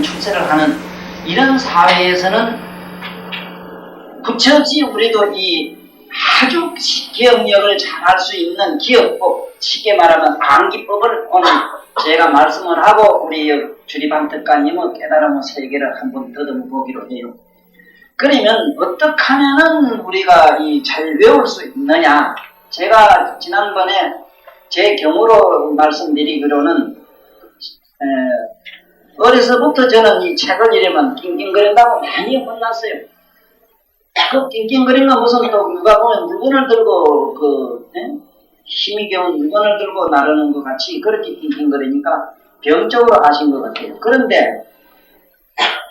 출세를 하는 이런 사회에서는 부처없이 우리도 이 아주 기억력을 잘할 수 있는 기억법, 쉽게 말하면 암기법을 오늘 제가 말씀을 하고 우리 주리방특가님의 깨달음의 세계를 한번 더듬어 보기로 해요. 그러면 어떻게 하면은 우리가 잘 외울 수 있느냐? 제가 지난번에 제 경우로 말씀드리기로는 어려서부터 저는 이 책을 읽으면 낑낑거린다고 많이 혼났어요. 그 낑낑거리는 건 무슨 또 누가 보면 물건을 들고 힘이 겨운 물건을 들고 나르는 것 같이 그렇게 낑낑거리니까 병적으로 하신 것 같아요. 그런데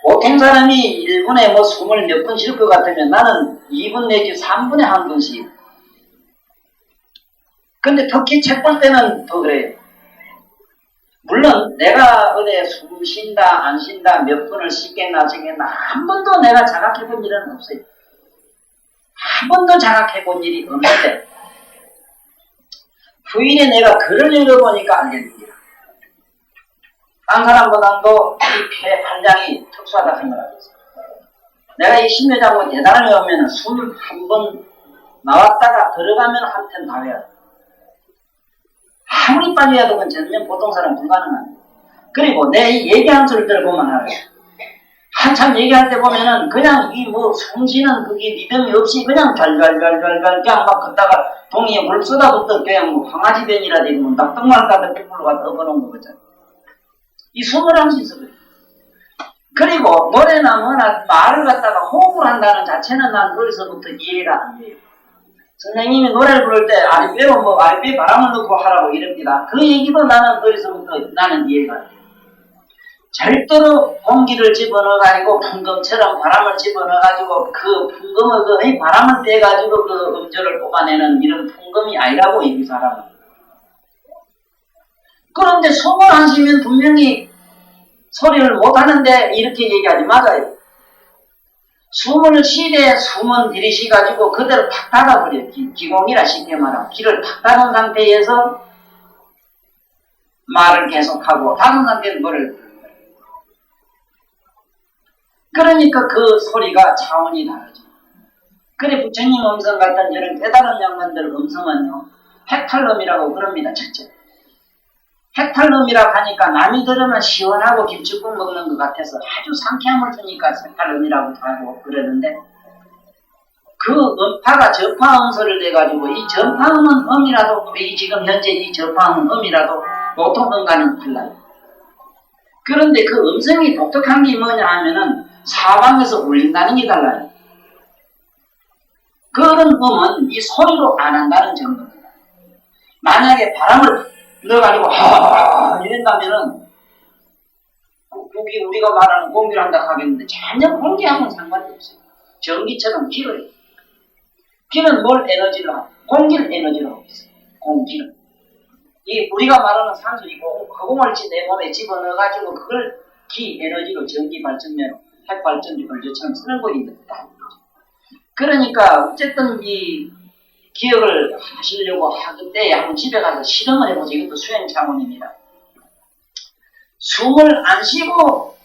보통 사람이 1분에 뭐 숨을 몇 번 쉴 것 같으면 나는 2분 내지 3분에 한 번씩. 근데 특히 책 볼 때는 더 그래요. 물론 내가 어디 숨 쉰다 안 쉰다 몇 분을 쉬겠나 저겠나 한 번도 내가 자각해 본 일은 없어요. 한 번도 자각해 본 일이 없는데 후일에 내가 글을 읽어보니까 알겠습니다. 한 사람보다도 이 폐 판장이 특수하다 생각하겠어요. 내가 이 심려장고 대단하게 오면 숨을 한 번 나왔다가 들어가면 한편 다 외워요. 아무리 빨리 해도 그건 전면 보통 사람 불가능합니다. 그리고 내 이 얘기하는 소리 들어보면 알아요. 한참 얘기할 때 보면은 그냥 이 뭐 숨쉬는 그게 리듬이 없이 그냥 잘잘잘잘잘 그냥 막 걷다가 동이에 물 쏟아붓던 그냥 뭐 강아지 변이라 되고 낙동말까지 뿔로 가서 엎어놓은 거거든. 이 숨을 안 쉬서 그래. 그리고 노래나 뭐나 말을 갖다가 호흡을 한다는 자체는 난 어려서부터 이해가 안 돼요. 선생님이 노래를 부를 때 아랫배로 뭐 아랫배 바람을 넣고 하라고 이럽니다. 그 얘기도 나는 어려서부터 나는 이해가 안 돼요. 절대로 공기를 집어넣어가지고 풍금처럼 바람을 집어넣어가지고 그 풍금의 그 바람을 떼가지고 그 음절을 뽑아내는 이런 풍금이 아니라고 이 사람은. 그런데 숨을 안 쉬면 분명히 소리를 못하는데 이렇게 얘기하지 맞아요. 숨을 쉬되 숨은 들이쉬가지고 그대로 탁 닫아버려요. 기공이라 쉽게 말하면 귀를 탁 닫은 상태에서 말을 계속하고 닫은 상태에서 노래를 부르는 거예요. 그러니까 그 소리가 차원이 다르죠. 그래 부처님 음성 같은 저런 깨달은 양반들 음성은요 핵탈름이라고 그럽니다. 첫째 핵탈름이라고 하니까 남이 들으면 시원하고 김치국 먹는 것 같아서 아주 상쾌함을 주니까 핵탈름이라고 하고 그러는데 그 음파가 전파음소를 내가지고 이 전파음은 음이라도 이 지금 현재 이 전파음은 음이라도 보통 음과는 달라요. 그런데 그 음성이 독특한 게 뭐냐 하면은 사방에서 울린다는 게 달라요. 그런 음은 이 소리로 안 한다는 정도입니다. 만약에 바람을 넣어가지고 이런다면은 그게 우리가 말하는 공기를 한다 하겠는데 전혀 공기하고는 상관이 없어요. 전기처럼 길어요. 기는 뭘 에너지로 하고 공기를 에너지로 하고 있어요. 공기는 이 우리가 말하는 산소 이 허공을 내 몸에 집어넣어가지고 그걸 기 에너지로 전기 발전면으로 핵 발전기 걸저처럼 쓰고 있는 거다. 그러니까 어쨌든 이 기억을 하시려고 하던 때에 한번 집에 가서 실험을 해보세요. 이것도 수행 차원입니다. 숨을 안 쉬고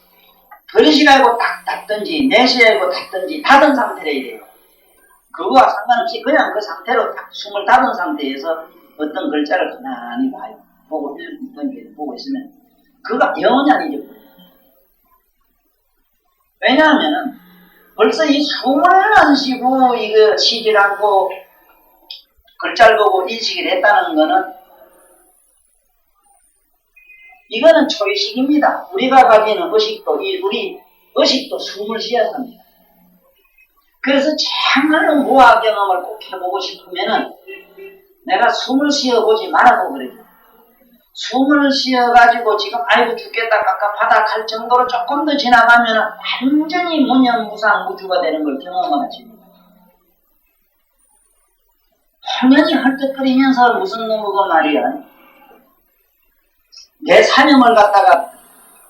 들이쉬고 딱 닫든지 내쉬고 닫든지 닫은 상태로 이래요. 그거와 상관없이 그냥 그 상태로 딱 숨을 닫은 상태에서 어떤 글자를 가만히 봐요. 보고 보고 있으면 그가 영원히 안 잊어버려요. 왜냐하면은 벌써 이 숨을 안 쉬고 이거 쉬질 않고 글자를 보고 인식을 했다는 거는 이거는 초의식입니다. 우리가 가지는 의식도 우리 의식도 숨을 쉬어야 합니다. 그래서 정말로 무아 경험을 꼭 해보고 싶으면은 내가 숨을 쉬어보지 말라고 그래요. 숨을 쉬어가지고 지금 아이고 죽겠다 깝깝하다 할 정도로 조금 더 지나가면은 완전히 무념무상 무주가 되는 걸 경험을 하십니다. 당연히 헐떡거리면서 무슨 놈이고 말이야. 내 사명을 갖다가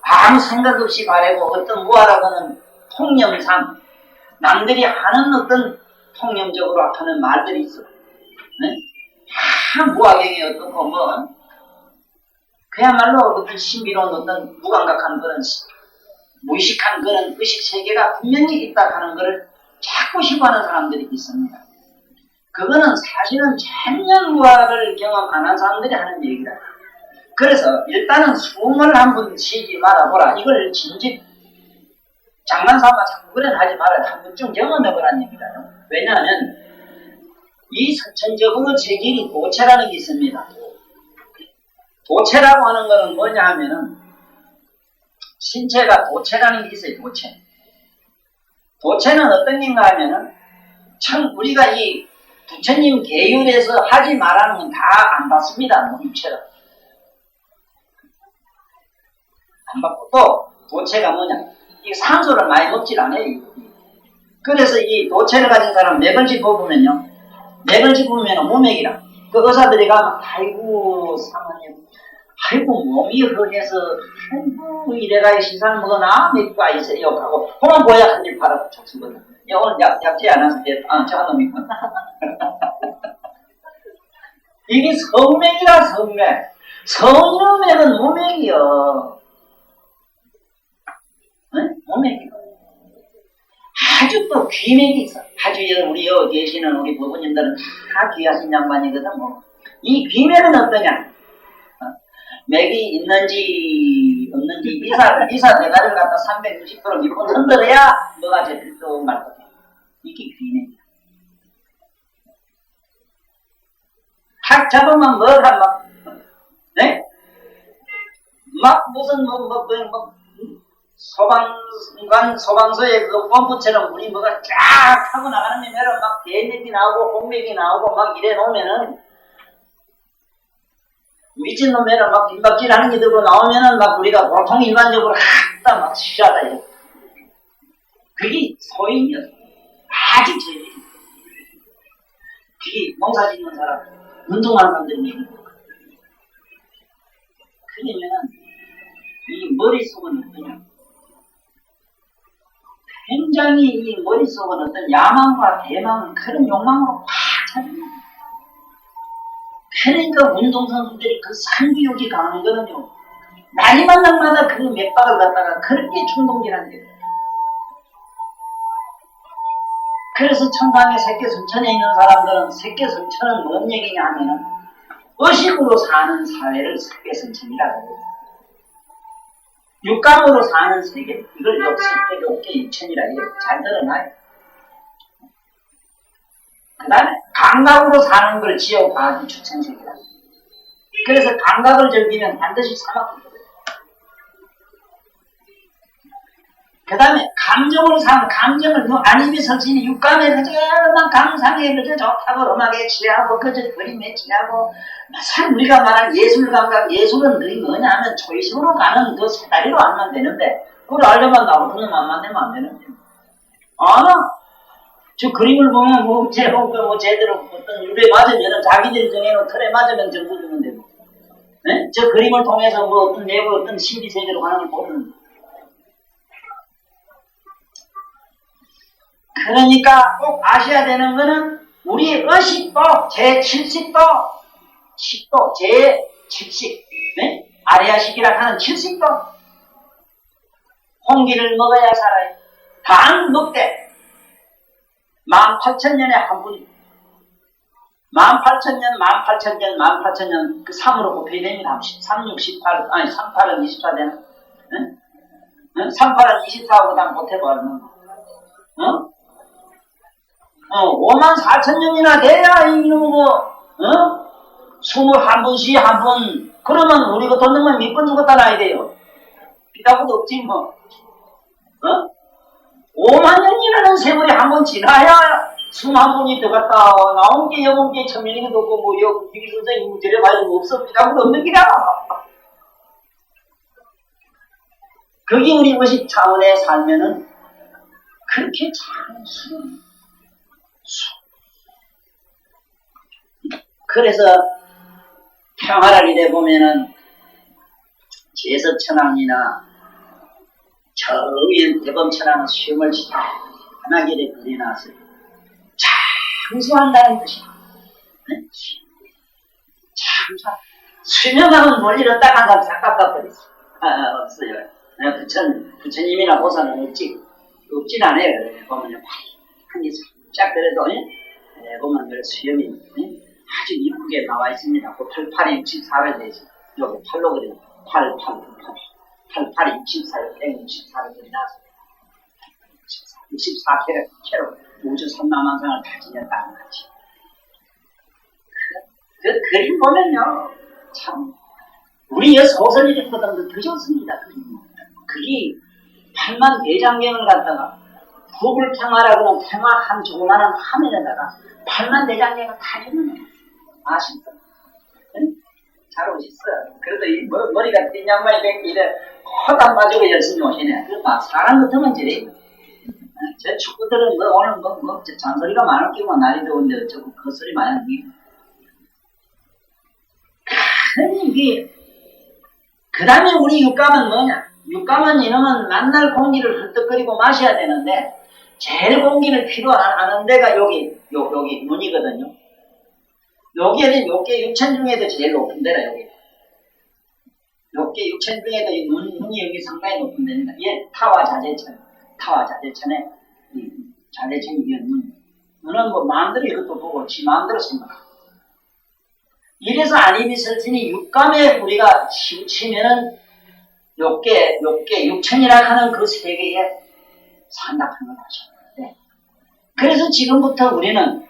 아무 생각 없이 바라고 어떤 무하라고는 통념상 남들이 하는 어떤 통념적으로 하는 말들이 있어. 다 무하경이 어떻고 뭐 그야말로 어떤 신비로운 어떤 무감각한 그런 무의식한 그런 의식세계가 분명히 있다 하는 것을 찾고 싶어하는 사람들이 있습니다. 그거는 사실은 천년무화를 경험 안 한 사람들이 하는 얘기다. 그래서 일단은 숨을 한번 쉬지 말아보라. 이걸 진즉 장난삼아 자꾸 그래 하지 말아야 한 번쯤 경험해보라는 얘기다요. 왜냐하면 이 선천적으로 제 길이 도체라는 게 있습니다. 도체라고 하는 것은 뭐냐 하면은 신체가 도체라는 게 있어요. 도체. 도체는 어떤 게인가 하면은 참 우리가 이 부처님 계율에서 하지 말라는 건 다 안 받습니다. 육체로. 안 받고 또 도체가 뭐냐. 이 산소를 많이 먹질 않아요. 그래서 이 도체를 가진 사람 맥을 짚어보면요. 맥을 짚으면 모맥이라. 그 의사들이 가면 아이고 사모님 아이고 몸이 허해서 아이고 이래가 시상 먹어나 맥과 있어요 하고 그만 보야 한줄 팔아 쳤거든. 오늘 약지 않아서 저 놈이 이게 성맥이라 성맥. 성인의 모맥이요. 응? 모맥이요. 아주 또 귀맥이 있어. 아주 우리 여기 계시는 우리 부부님들은 다 귀하신 양반이거든 뭐. 이 귀맥은 어떠냐? 맥이 있는지 없는지 이사 대가를 갖다 360도로 밀고 흔들어야 뭐가 제일 또 말거든. 이게 귀맥이야. 탁 잡으면 뭐가 막, 네? 막 무슨 소방서의 그 펌프처럼 물이 뭐가 쫙 하고 나가는 게 매로 막 대맥이 나오고 홍맥이 나오고 막 이래 놓으면은 미친놈 매로 막 빈박질 하는 게 들고 나오면은 막 우리가 보통 일반적으로 딱 막 쉬하다 이거. 그게 소인이야. 아주 제일. 그게 농사 짓는 사람, 운동하는 사람들이 얘기해. 그러면은 이 머릿속은 어떠냐? 굉장히 이 머릿속은 어떤 야망과 대망 그런 욕망으로 꽉 차집니다. 그러니까 운동선수들이 그 상기욕이 강한 거는요. 날이만 날마다 그 맥박을 갖다가 그렇게 충동질하는 거예요. 그래서 천상의 새끼순천에 있는 사람들은 새끼순천은 뭔 얘기냐 하면은 의식으로 사는 사회를 새끼순천이라고 해요. 육감으로 사는 세계, 이걸 육계 육천이라 해요. 잘 들어놔요. 그 다음에 감각으로 사는 걸 지역과학이 주천세계라. 그래서 감각을 즐기면 반드시 사막이 돼요. 그 다음에 감정으로 사는 감정을 안입이 설치니 육감에 그저 막 감상에 그저 좋다고 음악에 취하고 그저 그림에 취하고 참 우리가 말한 예술 감각 예술은 그게 뭐냐 하면 초이식으로 가는 그 사다리로 알면 되는데 그걸 알려면 나보고는 안 만들면 안 되는데 저 그림을 보면 뭐 제대로 어떤 유래 맞으면 자기들이 정해놓은 틀에 맞으면 정보 주면 되고 네? 저 그림을 통해서 뭐 어떤 내부 어떤 신비세계로 가는 걸 모르는 그러니까 꼭 아셔야 되는 거는 우리 의식도 제70도 10도 제70 네? 아리아식이라 하는 70도 홍기를 먹어야 살아요. 단 먹되 18,000년에 한 분 18,000년 그 3으로 곱해야 됩니다. 3, 6, 18 아니 38은 24 되나? 응? 38은 24하고 다 곱해버리면 54,000년이나 돼야 이놈 거 21번씩 한 번 그러면 우리가 돈 넣으면 몇 번 죽었다 나야 돼요. 비다고도 없지 뭐 5만 년이라는 세월이 한 번 지나야 21번이 더 갔다 나온 게 여본 게 1000년이도 없고 뭐 여기 선생님 저래 봐야 없어 비다고도 없는 기라. 그게 우리 의식 차원에 살면은 그렇게 참 그래서 평화를 이래 보면은 제석천왕이나 저 위에 대범천왕은 수염을 시원하게 그려놨어요. 참수한다는 뜻이야. 참수. 수명하면 뭘 이뤘다 한다면 싹 깎아버렸어. 없어요. 부처님이나 보살은 없진 않아요. 그래 보면요. 한개 쫙 그래도, 보면 그 수염이, 아주 이쁘게 나와 있습니다. 그 88에 64에 대해서, 여기 팔로 그려. 88에 64에 164를 그려놨습니다. 64캐로 우주 3만상을 다 지녔다는 거지. 그 그림 보면요, 참, 우리 소설이보다도 더 좋습니다. 그게 8만 대장경을 갖다가 부불평화라고는 평화 한 조그마한 화면에다가 8만 대장경을 다 주는 거예요. 아쉽다. 응? 잘 오셨어요. 그래도 이 머리가 긴 양반이 된 게 이래 허담 빠지고 열심히 오시네. 그 막 사람 같으면 저래. 저 축구들은 오늘 잔소리가 많을 끼고 날이 더운데 저거 헛소리 많이 하는 게. 이게 그 다음에 우리 육감은 뭐냐? 육감은 이놈은 만날 공기를 헐떡거리고 마셔야 되는데 제일 공기를 필요하는 데가 여기 눈이거든요. 여기에는 요게 육천 중에도 제일 높은 데라 여기. 요게 육천 중에도 이 눈이 여기 상당히 높은 데니까 얘 타와 자재천에 자재천이 이게 눈은 뭐 마음대로 이것도 보고 지 마음대로 생각하고. 이래서 안입이 설친이 육감에 우리가 치면은 요게 육천이라 하는 그 세계에 산다는 걸 아셔야 돼. 그래서 지금부터 우리는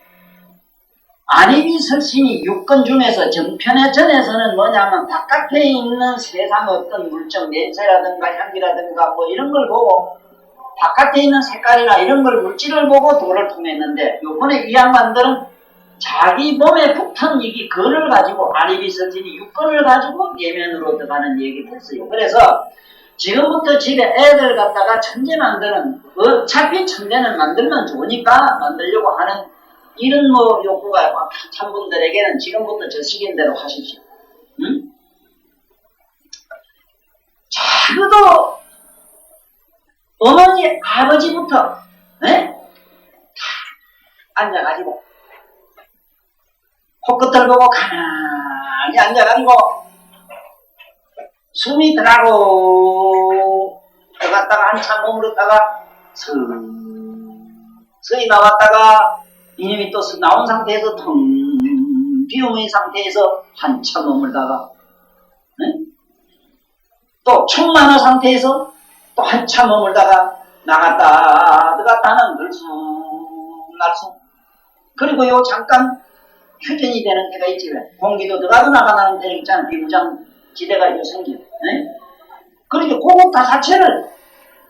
안입이 설신이 육건 중에서 정편의 전에서는 뭐냐면 바깥에 있는 세상 어떤 물정, 냄새라든가 향기라든가 뭐 이런 걸 보고 바깥에 있는 색깔이나 이런 걸 물질을 보고 도를 통했는데 요번에 이 양반들은 자기 몸에 붙은 이게 그를 가지고 안입이 설신이 육건을 가지고 예면으로 들어가는 얘기를 했어요. 그래서 지금부터 집에 애들 갖다가 천재 만드는 어차피 천재는 만들면 좋으니까 만들려고 하는 이런 뭐 욕구가 참 분들에게는 지금부터 저 시기대로 하십시오. 응? 자그도 어머니 아버지부터 앉아가지고 코끝을 보고 가만히 앉아가지고 숨이 들어가고 들어갔다가 한참 머무르다가 서서히 나왔다가 이놈이 또 나온 상태에서 텅 비움의 상태에서 한참 머물다가 또 충만한 상태에서 또 한참 머물다가 나갔다 들어갔다는 들쑥날쑥 그리고 요 잠깐 휴전이 되는 때가 있지 왜 공기도 들어가고 나가는 때 있잖아. 비무장 지대가 요 생겨. 그러니까 그것 다 자체를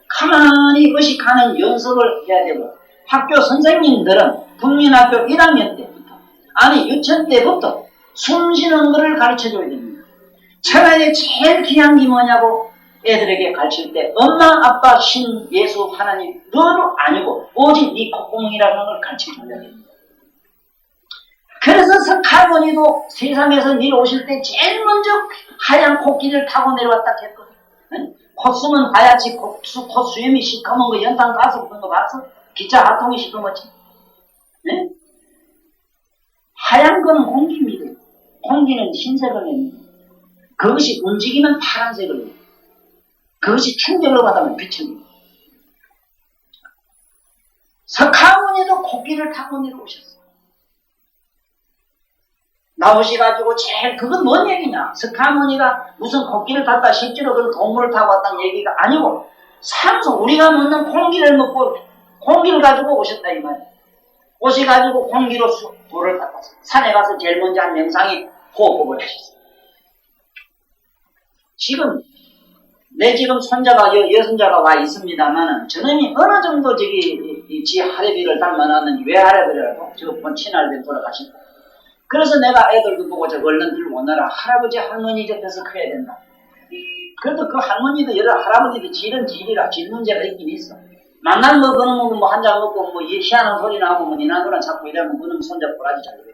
가만히 의식하는 연습을 해야 되고 학교 선생님들은 국민학교 1학년 때부터 아니 유치원 때부터 숨 쉬는 것을 가르쳐줘야 됩니다. 천하에 제일 귀한 게 뭐냐고 애들에게 가르칠 때 엄마 아빠 신 예수 하나님 너도 아니고 오직 네 콧구멍이라는 걸 가르쳐줘야 됩니다. 그래서 석할머니도 세상에서 내려오실 때 제일 먼저 하얀 코끼리를 타고 내려왔다 했거든. 콧수는 하얗지 콧수염이 시커먼 거 연탄 가서 그런 거 봤어? 기차 하통이 시커멓지. 하얀 거는 공기입니다. 공기는 흰색을 냅니다. 그것이 움직이면 파란색을 냅니다. 그것이 충격을 받으면 빛을 냅니다. 석할머니도 코끼리를 타고 내려오셨어. 나오셔가지고 제일 그건 뭔 얘기냐? 석할머니가 무슨 코끼리를 탔다 실제로 그런 동물을 타고 왔다는 얘기가 아니고 산소 우리가 먹는 공기를 먹고 공기를 가지고 오셨다 이 말이야. 오셔가지고 공기로 돌을 닦았어. 산에 가서 제일 먼저 한 영상이 호흡을 하셨어. 지금 내 지금 손자가 여손자가 와 있습니다만은 저놈이 어느 정도 지 할애비를 닮아놨는지 왜 할애비라고 저번 친할배 돌아가신 거야. 그래서 내가 애들도 보고 저 얼른 들고 오너라. 할아버지 할머니 옆에서 커야 된다. 그래도 그 할머니도 여러 할아버지도 질은 질이라 질 문제가 있긴 있어. 만날 뭐 그놈 먹고 뭐 한 잔 먹고 뭐 희한한 소리 나고 뭐 니나노랑 자꾸 이러면 그놈 손자 꼬라지 잘 돼.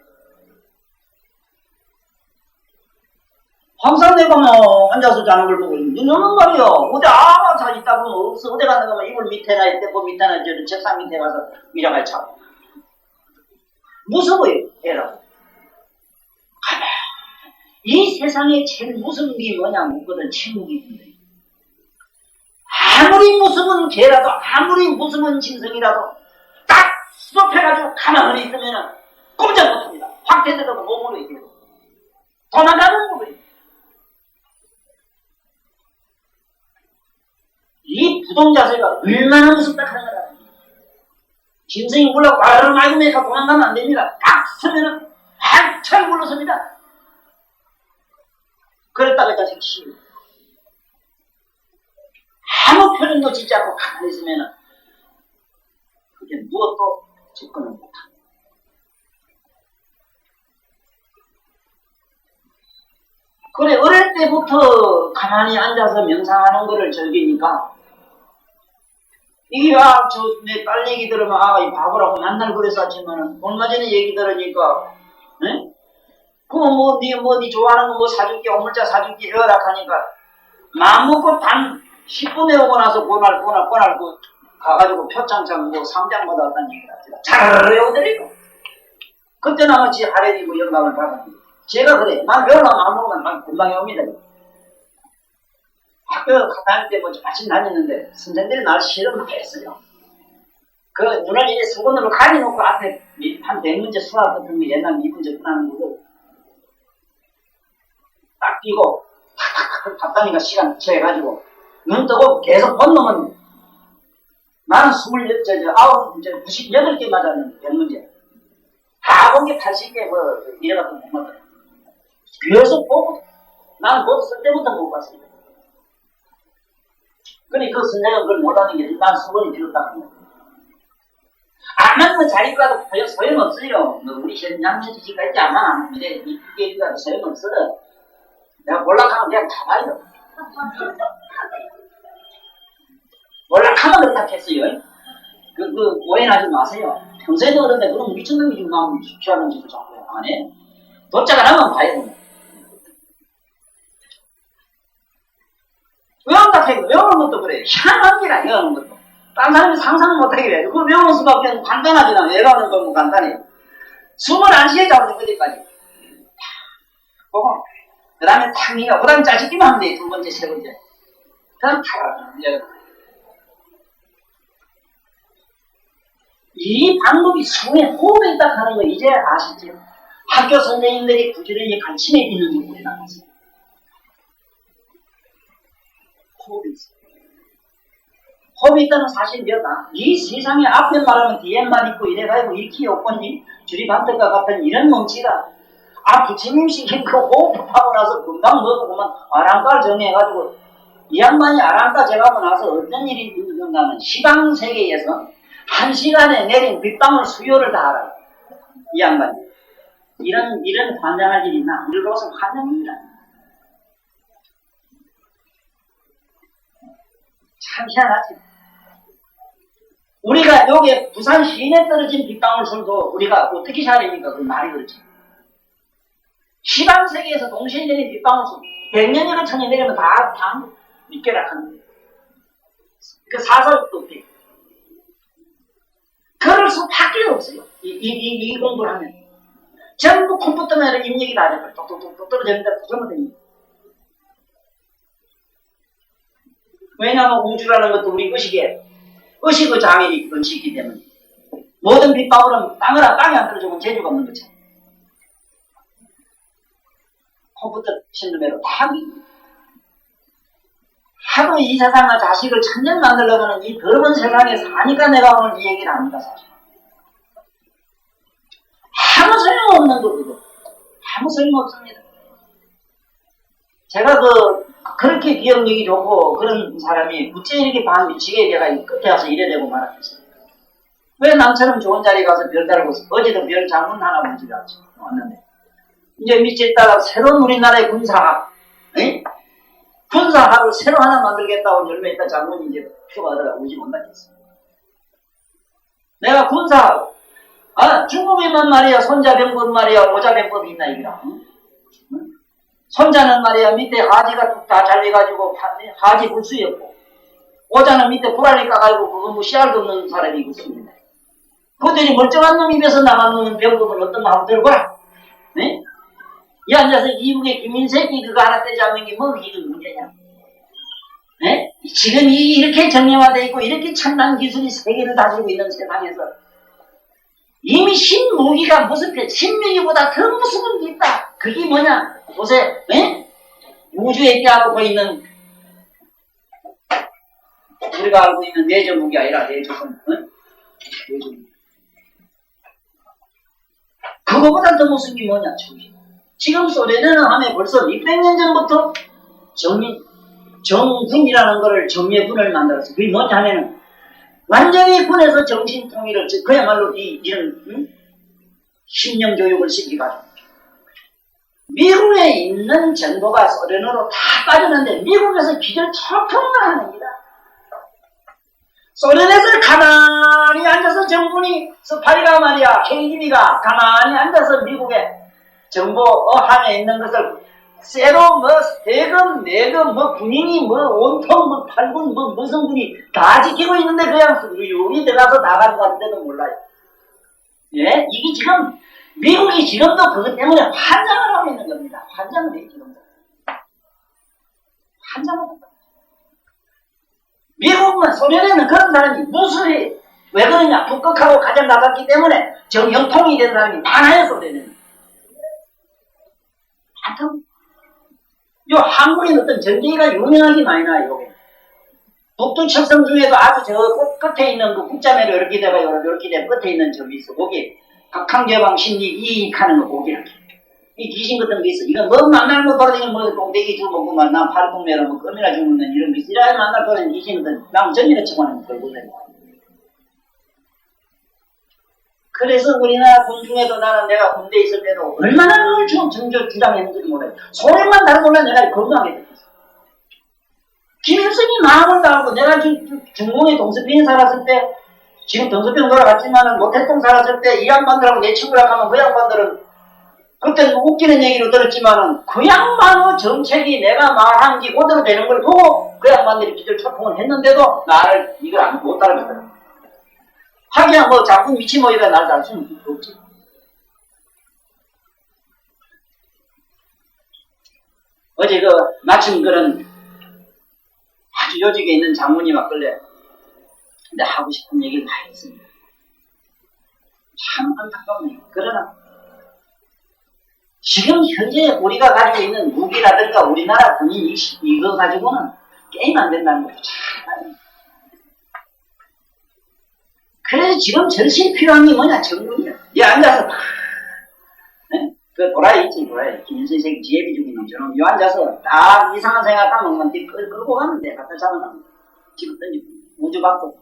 항상 내가 뭐 앉아서 자는 걸 보고 너는 말이야 어디 아무 자 있다 보면 없어. 어디 가는 거면 이불 밑에나 있고 밑에나 저 책상 밑에 가서 위라갈 차고 무서워요. 애라고. 이 세상에 제일 무서운 게 뭐냐 묻거든. 침묵이거든. 아무리 무서운 개라도 아무리 무서운 짐승이라도 딱 스톱해가지고 가만히 있으면은 꼼짝 못합니다. 확 대들어도 몸으로 이기고 도망가는 거예요. 이 부동자세가 얼마나 무섭다 하는 거다. 짐승이 물라고 와르르 말고 메가 도망가면 안 됩니다. 딱 서면은 한참 물러섭니다. 그랬다가 자식 쉬워. 아무 표정도 짓지 않고 가만히 있으면은 그게 무엇도 접근을 못합니다. 그래, 어릴 때부터 가만히 앉아서 명상하는 거를 즐기니까, 이게, 내 딸 얘기 들으면, 이 바보라고 맨날 그랬었지만은, 얼마 전에 얘기 들으니까, 응? 그거 니 좋아하는 거 사줄게, 어물자 사줄게, 이러라하니까, 마음 먹고 단 10분에 오고 나서 그날, 가가지고 표창장 상장 받았다는 얘기를 합니다. 잘 외워드리고. 그때는 아마 지 하레니 영감을 받았는데. 제가 그래. 난 별로 안 먹으면 난 금방에 옵니다. 학교 다닐 때 마침 다녔는데 선생들이 날 실험을 했어요. 그 눈을 이제 수건으로 가려놓고 앞에 한 100문제 수학 같은 거 옛날 미분제 끝나는 거고 딱 끼고 탁탁탁 답다니까 시간 채해가지고 눈 뜨고 계속 본 놈은 나는 98개 맞았는데 100문제 다 본 게 80개 이래갖고 못 맞아요. 계속 보고 나는 그것도 쓸 때부터 못 봤습니다. 그러니 그 선생은 그걸 몰라는 게 난 수건이 들었다는 거예요. 안 맞으면 자기가도 소용없어요. 우리 양치지가 있지 않아. 근데 이게 가도 소용없어. 내가 몰락하면 그냥 다 봐요. 몰락하면 그렇다겠어요. 오해하지 마세요. 평소에도 그런데 그럼 미친놈이 지금 마음 취하는 짓을 자꾸 안 해. 도착을 하면 봐야 됩니다. 외우는 것도 그래. 희한한 게라, 외우는 것도. 딴 사람이 상상을 못하게 해. 그거 외우는 수밖에 간단하지나, 외우는 건 간단해. 숨을 안 쉬게 잡는 거기까지. 보고, 그 다음에 탕이가, 그 다음에 짜집기만 하면 돼. 두 번째, 세 번째. 그 다음 이제. 이 방법이 숨에 호흡에 있다 하는 거 이제 아시죠? 학교 선생님들이 부지런히 가르치며 있는 부분이 나왔어요. 호흡이 있어요. 호흡이 있다는 사실이 뭐다? 이 세상에 앞에 말하면 뒤에만 있고 이래가지고 일키 없거니 줄이 반듯과 같은 이런 멍치가 부처님 시킨 그 호흡하고 나서 금방 먹고만 아랑가를 정해가지고 이 양반이 아랑가 정하고 나서 어떤 일이 있는가 하면 시방세계에서 한 시간에 내린 빗방울 수요를 다 알아요. 이 양반이. 이런 환장할 일이 있나? 우리로서 환장입니다. 참 희한하지. 우리가 여기 부산 시내 떨어진 빗방울 술도 우리가 어떻게 잘합니까? 그 말이 그렇지. 시방세계에서 동시에 내린 빗방울 술, 100년이나 1000년 내리면 다 믿게라 하는 거예요. 그 사설도 없대. 그럴 수밖에 없어요. 이 공부를 하면. 전부 컴퓨터면 입력이 다 돼요. 똑똑똑 떨어지는데 전부 됩니다. 왜냐하면 우주라는 것도 우리 의식의 장애이 건식이기 때문에 모든 빗방울은 땅에 안 떨어지면 재주가 없는 거죠. 컴퓨터 신음대로 다 하도 이 세상과 자식을 천년 만들려고 하는 이 더러운 세상에 사니까 내가 오늘 이 얘기를 합니다, 사실. 아무 소용없는 거거든. 아무 소용없습니다. 제가 그렇게 기억력이 좋고 그런 사람이 어째 이렇게 반 미치게 내가 끝에 가서 이래 되고 말았겠습니까? 왜 남처럼 좋은 자리에 가서 별 달고 어제도 별 장문 하나 본 집에 왔는데 이제 밑에 있다가 새로운 우리나라의 군사학 군사학을 새로 하나 만들겠다고 열매 있다 장문이 이제 표가하더라고 오지 못하겠어. 내가 군사학 중국에만 말이야 손자병법 말이야 오자병법이 있나 이거라. 손자는 말이야 밑에 하지가 뚝 다 잘려가지고 하지 불수였고, 오자는 밑에 불알이 까가지고 그거 뭐 씨알도 없는 사람이 있습니다. 그들이 멀쩡한 놈 입에서 나간 놈은 병금을 어떤 거 한번 들어보라. 네? 이 앉아서 이북의 김인색이 그거 하나 떼지 않는 게 뭐 이게 문제냐. 네? 지금 이렇게 정형화되어 있고 이렇게 첨단 기술이 세계를 다스리고 있는 세상에서 이미 신무기가 무슨 신무기보다 더 무서운 게 있다. 그게 뭐냐? 보세요. 네? 우주에 껴안고 있는 우리가 알고 있는 내전무기 아니라 내전무기. 응? 내전무기. 그거보다 더 무서운 게 뭐냐? 지금 소련에는 하면 벌써 600년 전부터 정군이라는 거를 정예군을 만들었어. 그게 뭐냐 하면은 완전히 군에서 정신통일을 그야말로 이런 신념교육을 시키가지고 미국에 있는 정보가 소련으로 다 빠졌는데 미국에서 기절 척척만 합니다. 소련에서 가만히 앉아서 정군이 스파이가 말이야 KGB가 가만히 앉아서 미국의 정보함에 있는 것을 쇠로 뭐 세금 내금 뭐 군인이 뭐 온통 뭐 팔군 뭐 무슨 군이 다 지키고 있는데 그냥 여기 들어가서 나가는 건데도 몰라요. 예? 이게 지금 미국이 지금도 그것 때문에 환장을 하고 있는 겁니다. 환장을 해 지금도. 환장을 한다. 미국은 소련에는 그런 사람이 무수히 왜 그러냐? 북극하고 가장 가깝기 때문에 정형통이 된 사람이 많아요. 소련에는. 많다고. 요 한국인 어떤 전쟁이가 유명하게 많이 나요. 요게. 북두 척성 중에도 아주 저 끝에 있는 그 국자매로 이렇게 되고 이렇게 되고 끝에 있는 점이 있어. 거기 각항제방 심리 이익하는 거 거기 이렇게. 이 귀신 같은 게 있어. 이건 뭐 만날 거 돌아다니는 뭐 꽁대기 주고 뭐 난 팔꿈매로 뭐 껌이나 주는 이런 거 있어. 이래 만날 거는 귀신은 남 전이라 치고 하는 걸 보세요. 그래서 우리나라 군 중에도 나는 내가 군대에 있을 때도 얼마나 그걸 주장했는지도 몰라요. 소리만 다르고는 내가 건강하게 됐어. 김일성이 마음을 다하고 내가 중공에 동서병에 살았을 때 지금 동서병 돌아갔지만은 모태동 살았을 때 이 양반들하고 내 친구라고 하면 그 양반들은 그때는 웃기는 얘기로 들었지만은 그 양반의 정책이 내가 말한 게 그대로 되는 걸 보고 그 양반들이 기절 초풍을 했는데도 나를 이걸 못 따라가더라고. 하기야 뭐 자꾸 미친 모이가 날 달 수는 없지. 어제 마침 그런 아주 요직에 있는 장군이 왔길래 근데 하고 싶은 얘기를 다 했습니다. 참 안타깝네요. 그러나 지금 현재 우리가 가지고 있는 무기라든가 우리나라 군인 이거 가지고는 게임 안 된다는 것도 참 알아요. 그래서 지금 절실 필요한 게 뭐냐? 정군이야. 얘 앉아서 네? 그 도라이 있지, 도라이. 김선생 지혜비 중에 저놈 요 앉아서 딱 이상한 생각하면 끌고 가면 돼. 갖다 잡아놓으면 집어 던지고 우주 받고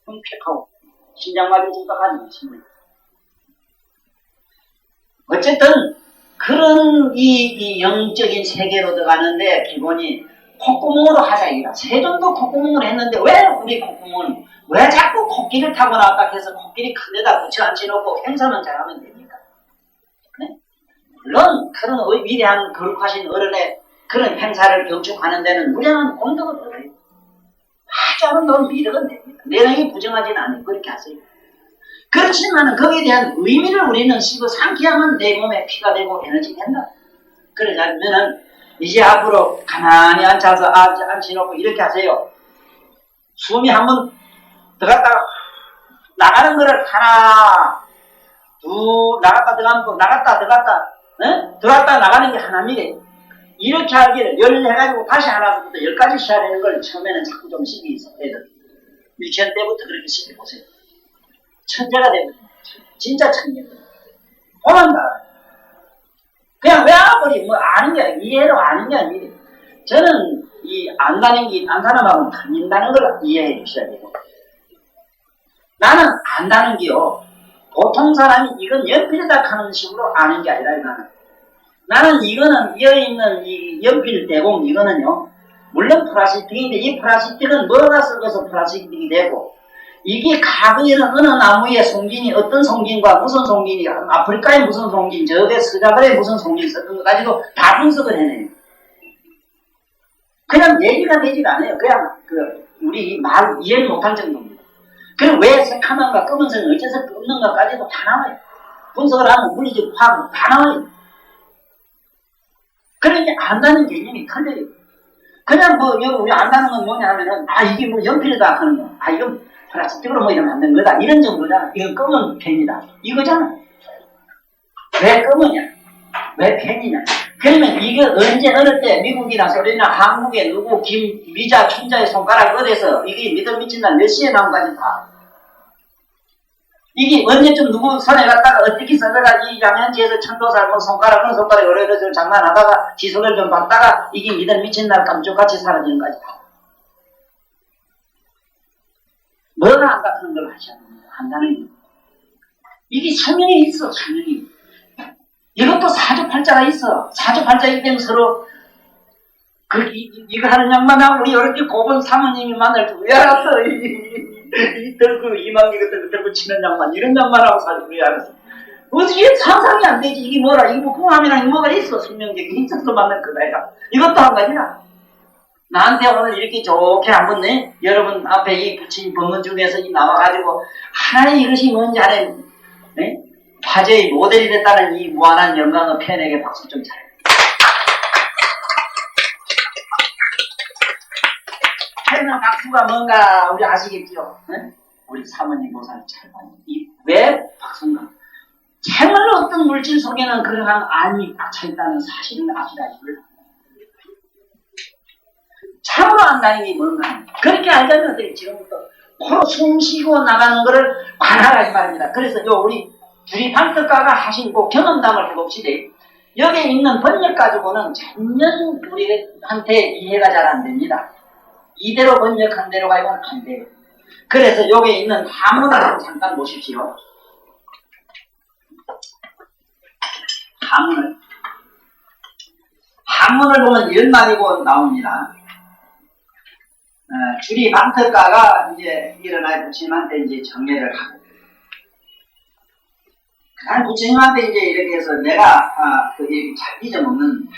휙하고 심장 마비 생각하는 것입니다. 어쨌든 그런 이 영적인 세계로 들어가는데 기본이 콧구멍으로 하자 이거야. 세존도 콧구멍으로 했는데 왜 우리 콧구멍은 왜 자꾸 코끼리를 타고 나왔다 해서 코끼리 큰 데다 붙여 앉혀놓고 행사만 잘하면 됩니까? 네? 물론 그런 위대한 거룩하신 어른의 그런 행사를 경축하는 데는 무량한 공덕을 얻어요. 아주 아름다운 미덕은 됩니다. 내용이 부정하지는 않아요. 그렇게 하세요. 그렇지만 거기에 대한 의미를 우리는 씹어 삼켜야만 내 몸에 피가 되고 에너지가 된다. 그러자면은 이제 앞으로 가만히 앉아서 앉혀놓고 이렇게 하세요. 숨이 한번 들어갔다가 나가는 거를 하나 둘 나갔다 들어가면 또 나갔다 들어갔다 에? 들어갔다 나가는 게 하나입니다. 이렇게 하기를 열을 해가지고 다시 하나부터 10가지 시작하는 걸 처음에는 자꾸 좀 시기 있어. 애들 유치원 때부터 그렇게 시켜보세요. 천재가 되면 진짜 천재가 고난다. 그냥 외워버리 뭐 아는 게 아니라 이해로 아는 게 아니에요. 저는 이 안다는 게 딴 사람하고는 틀린다는 걸 이해해 주셔야 되고 나는 안다는 게요. 보통 사람이 이건 연필이다 하는 식으로 아는 게 아니라 나는 이거는 이어있는 이 연필 대공 이거는요. 물론 플라스틱인데 이 플라스틱은 뭐가 썩어서 플라스틱이 되고 이게 과거에는 어느 나무의 송진이 어떤 송진과 무슨 송진이 아프리카의 무슨 송진 저게 서자벌의 무슨 송진이 썼던 것 가지고 다 분석을 해내요. 그냥 얘기가 되질 않아요. 그냥 우리 말 이해를 못할 정도입니다. 그럼 왜 새카만과 검은색은 어째서 없는가까지도 다 나와요. 분석을 하면 물리적 화학은 다 나와요. 그러니까 안다는 개념이 틀려요. 그냥 우리 안다는 건 뭐냐 하면은, 이게 연필이다 하는 거. 이건 플라스틱으로 이런 만든 거다. 이런 정도잖아. 이건 검은 펜이다. 이거잖아. 왜 검으냐? 왜 펜이냐? 그러면 이게 언제 어느 때 미국이나 소련이나 한국에 누구 미자 춘자의 손가락 어디서 이게 믿음 미친 날 몇 시에 나온까지 다. 이게 언제쯤 누구 손에 갔다가 어떻게 써다가 이 양현지에서 천도사 손가락 어려서 장난하다가 지속을 좀 받다가 이게 믿음 미친 날 깜짝같이 사라지는 거지. 뭐가 안 같은 걸 하셔야 됩니다. 한다는 게. 이게 성령이 있어, 성령이. 이것도 사주팔자가 있어. 사주팔자이기 때문에 서로 이거 하는 양반하고 우리 이렇게 고분 사모님이 만날 줄 왜 알았어? 들고 이만기 같은 거 들고 치는 양반 이런 양반하고 사줄 왜 알았어? 어떻게 상상이 안 되지? 이게 뭐라? 이거 궁함이랑 뭐가 있어? 생명적인 있어서 만날 거다. 이것도 한 가지라. 나한테 오늘 이렇게 좋게 한번 여러분 앞에 이 붙인 법문 중에서 나와가지고 하나의 이것이 뭔지 아는 화제의 모델이 됐다는 이 무한한 영광의 팬에게 박수 좀 잘해요. 팬은 박수가 뭔가 우리 아시겠죠? 우리 사모님 모사를 잘 봐요. 왜 박수인가? 정말로 어떤 물질 속에는 그러한 안이 갇혀있다는 사실을 아시다시피 참으로 안다는 게 뭔가. 그렇게 알자면 어떻게 지금부터 코로 숨 쉬고 나가는 것을 관할하지 말입니다. 그래서 우리 둘이 방특가가 하신 경험담을 해봅시다. 여기에 있는 번역 가지고는 전혀 우리한테 이해가 잘 안 됩니다. 이대로 번역한 대로 가면 안 돼요. 그래서 여기에 있는 한문을 잠깐 보십시오. 한문을 보면 연말이고 나옵니다. 주리 방특가가 이제 일어날 부처님한테 이제 정례를 하고, 난 부처님한테 이제 이렇게 해서 내가 잘 잊어먹는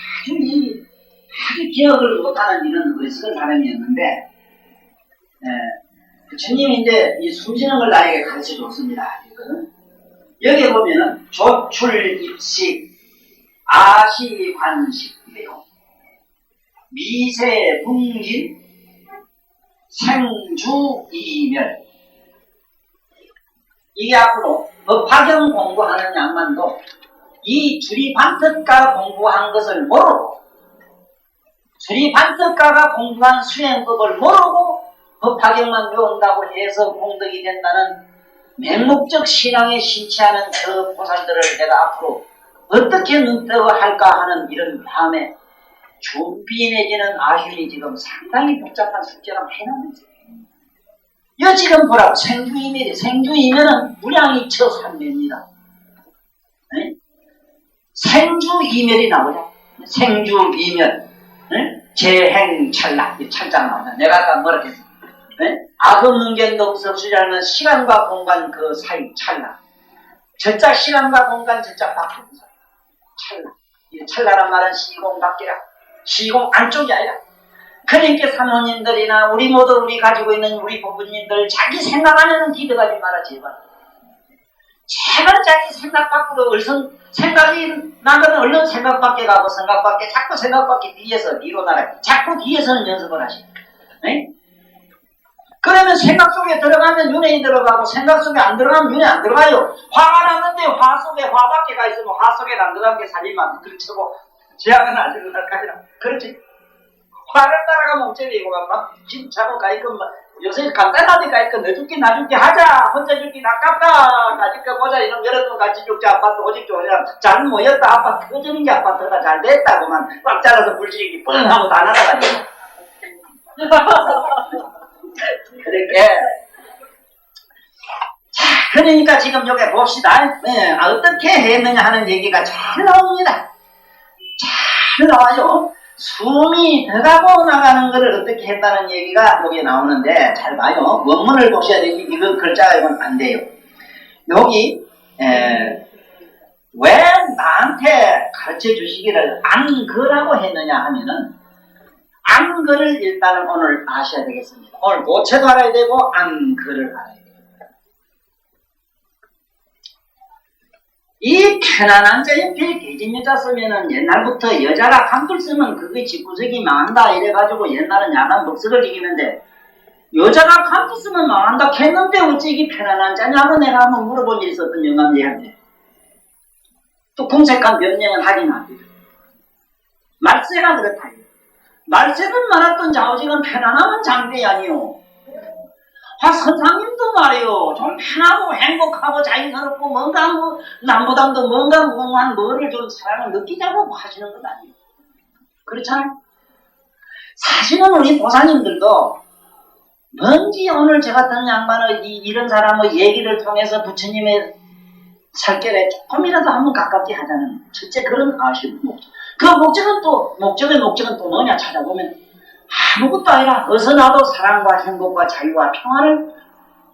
아주 기억을 못하는 이런 어리석은 사람이었는데, 부처님이 이제 이 숨쉬는 걸 나에게 가르쳐 줬습니다. 여기에 보면은 조출입식, 아시관식이래요. 미세붕진, 생주이멸. 이게 앞으로 법화경 공부하는 양반도 이 주리반특가 공부한 것을 모르고, 주리반특가가 공부한 수행법을 모르고 법화경만 배운다고 해서 공덕이 된다는 맹목적 신앙에 신취하는 저 보살들을 내가 앞으로 어떻게 눈뜨고할까 하는 이런 마음에 준비 내지는 아쉬움이 지금 상당히 복잡한 숙제를 해놨는지. 지금 보라고 생주이멸이, 생주이멸은 무량이 처삼매입니다. 생주이멸이 나오죠. 생주이멸, 재행찰나, 이 찰자가 나오죠. 내가 아까 뭐라 했어? 악음문견도 없으시라는 시간과 공간 그 사이 찰나. 저자 시간과 공간 저자 밖에 찰나. 이 찰나란 말은 시공 밖이라. 시공 안쪽이 아니라. 그러니까 사모님들이나 우리 모두 우리 가지고 있는 우리 부부님들 자기 생각하면은 기대가지 마라 제발. 제발 자기 생각 밖으로 생각이 나면 얼른 생각 밖에 가고 자꾸 생각 밖에 뒤에서 뒤로 나가. 자꾸 뒤에서는 연습을 하시. 그러면 생각 속에 들어가면 윤회에 들어가고 생각 속에 안 들어가면 윤회 안 들어가요. 화가 났는데 화 속에 화밖에 가 있으면 화 속에 안 들어간 게 살림만 들쳐고 제약은 안 들어갈까지나. 그렇지. 화를 따라가면 어째 되고 막 진짜고 가있건 요새 간단하니까 이거 너 죽기 나 죽기 하자. 혼자 죽기 아깝다. 가지까 보자. 이놈 여러 번 같이 죽자. 아파트 오직 좋으냐. 잘 모였다. 아파트 터지는 게 아파트가 잘 됐다고만 꽉 잘라서 불지르기 뻔 하고 다 날아가지고. 그렇게. 자, 그러니까 지금 여기 봅시다. 어떻게 했느냐 하는 얘기가 잘 나옵니다. 잘 나와요. 숨이 들어가고 나가는 것을 어떻게 했다는 얘기가 여기 나오는데 잘 봐요. 원문을 보셔야 되지 이거 글자가 이건 안 돼요. 여기 왜 나한테 가르쳐 주시기를 안거라고 했느냐 하면은 안거를 일단은 오늘 아셔야 되겠습니다. 오늘 모체도 알아야 되고 안거를 알아야 돼요. 이 편안한 자 옆에 계진 여자 쓰면은 옛날부터 여자가 한글 쓰면 그게 집구석이 망한다 이래가지고 옛날은 야간 복석을 이기는데 여자가 한글 쓰면 망한다 했는데 어찌 이게 편안한 자냐고 내가 한번 물어본 일이 있었던 영감이한테 또 궁색한 변명은 하긴 합니다. 말세가 그렇다. 말세든 말았던 좌우지간 편안하면 장대 아니요. 선상님도 말이요. 좀 편하고 행복하고 자연스럽고 뭔가 뭐 남보다도 뭔가 무궁한 뭐를 좀 사랑을 느끼자고 하시는 것 아니에요. 그렇잖아요. 사실은 우리 보사님들도 뭔지 오늘 저 같은 양반의 이런 사람의 얘기를 통해서 부처님의 살결에 조금이라도 한번 가깝게 하자는 첫째 그런 아쉬운 목적. 그 목적은 또 뭐냐 찾아보면 아무것도 아니라 어서 나도 사랑과 행복과 자유와 평화를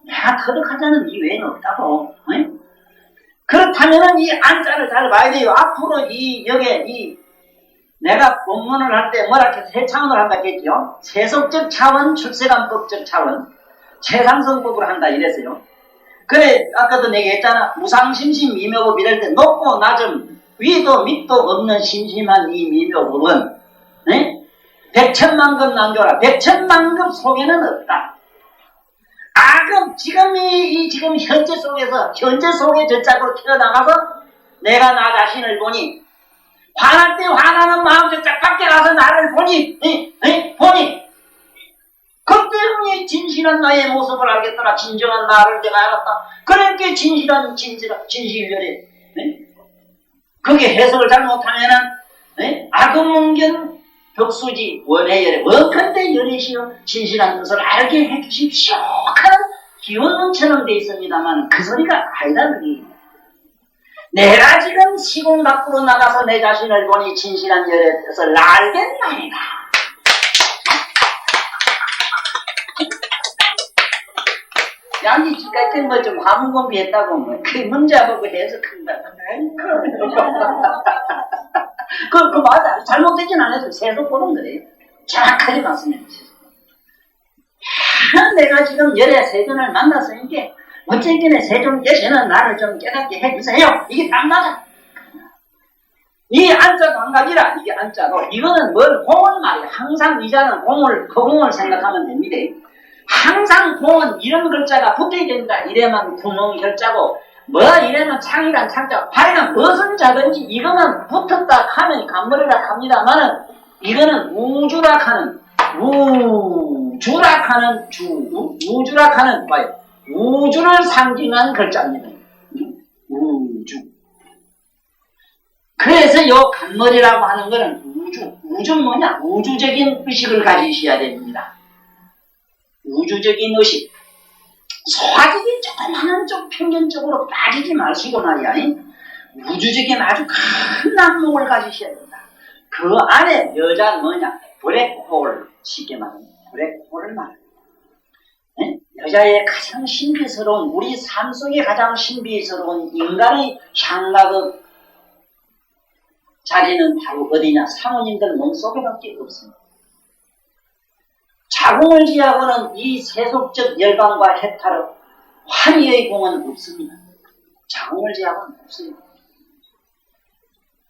내가 터득하자는 이 외에는 없다고. 네? 그렇다면은 이 안자를 잘 봐야 돼요. 앞으로 내가 본문을 할 때 뭐라 이렇게 세 차원을 한다 했겠죠. 세속적 차원, 출세관법적 차원, 최상성법으로 한다 이랬어요. 그래 아까도 얘기했잖아. 무상심심 미묘법 이럴 때 높고 낮음 위도 밑도 없는 심심한 이 미묘법은 네? 백천만급 난조라. 백천만급 속에는 없다. 그럼 지금 지금 현재 속에 저 짝으로 튀어나가서 내가 나 자신을 보니 화날 때 화나는 마음 저 짝 밖에 가서 나를 보니 그때 진실한 나의 모습을 알겠더라. 진정한 나를 내가 알았다. 그러니까 진실열애. 그게 해석을 잘못하면은 악음문견 벽수지 원해열애 원컨대 열애시여 진실한 뜻을 알게 해주십시오 하는 기원문처럼 돼 있습니다만 그 소리가 아니다는 얘기입니다. 내가 지금 시공 밖으로 나가서 내 자신을 보니 진실한 열애의 뜻을 알겠나이다. 양이 지까지 뭐좀 화문 공부했다고 그 문제 보고 해석한다. 그 맞아. 잘못되진 않아서 세속 보는 거래요. 정확하게 맞습니다. 내가 지금 열애 세존을 만났으니까 어쨌든 세존 여신은 나를 좀 깨닫게 해주세요. 이게 딱 맞아. 이 안자 감각이라 이게 안자로 이거는 뭘 공을 말이야. 항상 이자는 공을 생각하면 됩니다. 항상 공은 이런 글자가 붙어야 된다. 이래만 구멍 혈자고 이래면 창이란 창자 발에는 무슨 자든지 이거는 붙었다 하면 간물이라 합니다만은 이거는 우주락하는 우주를 상징한 글자입니다. 우주. 그래서 요 간물이라고 하는 거는 우주는 뭐냐? 우주적인 의식을 가지셔야 됩니다. 우주적인 의식. 소화적인 조그마한 좀 편견적으로 빠지지 마시고 말이야. 우주적인 아주 큰 안목을 가지셔야 된다. 그 안에 여자는 뭐냐? 블랙홀. 쉽게 말하면 블랙홀을 말합니다. 여자의 가장 신비스러운 우리 삶 속에 가장 신비스러운 인간의 향락의 자리는 바로 어디냐? 사모님들 몸속에밖에 없습니다. 자궁을 지하고는 이 세속적 열방과 해탈의 환희의 공은 없습니다. 자궁을 지하고는 없어요.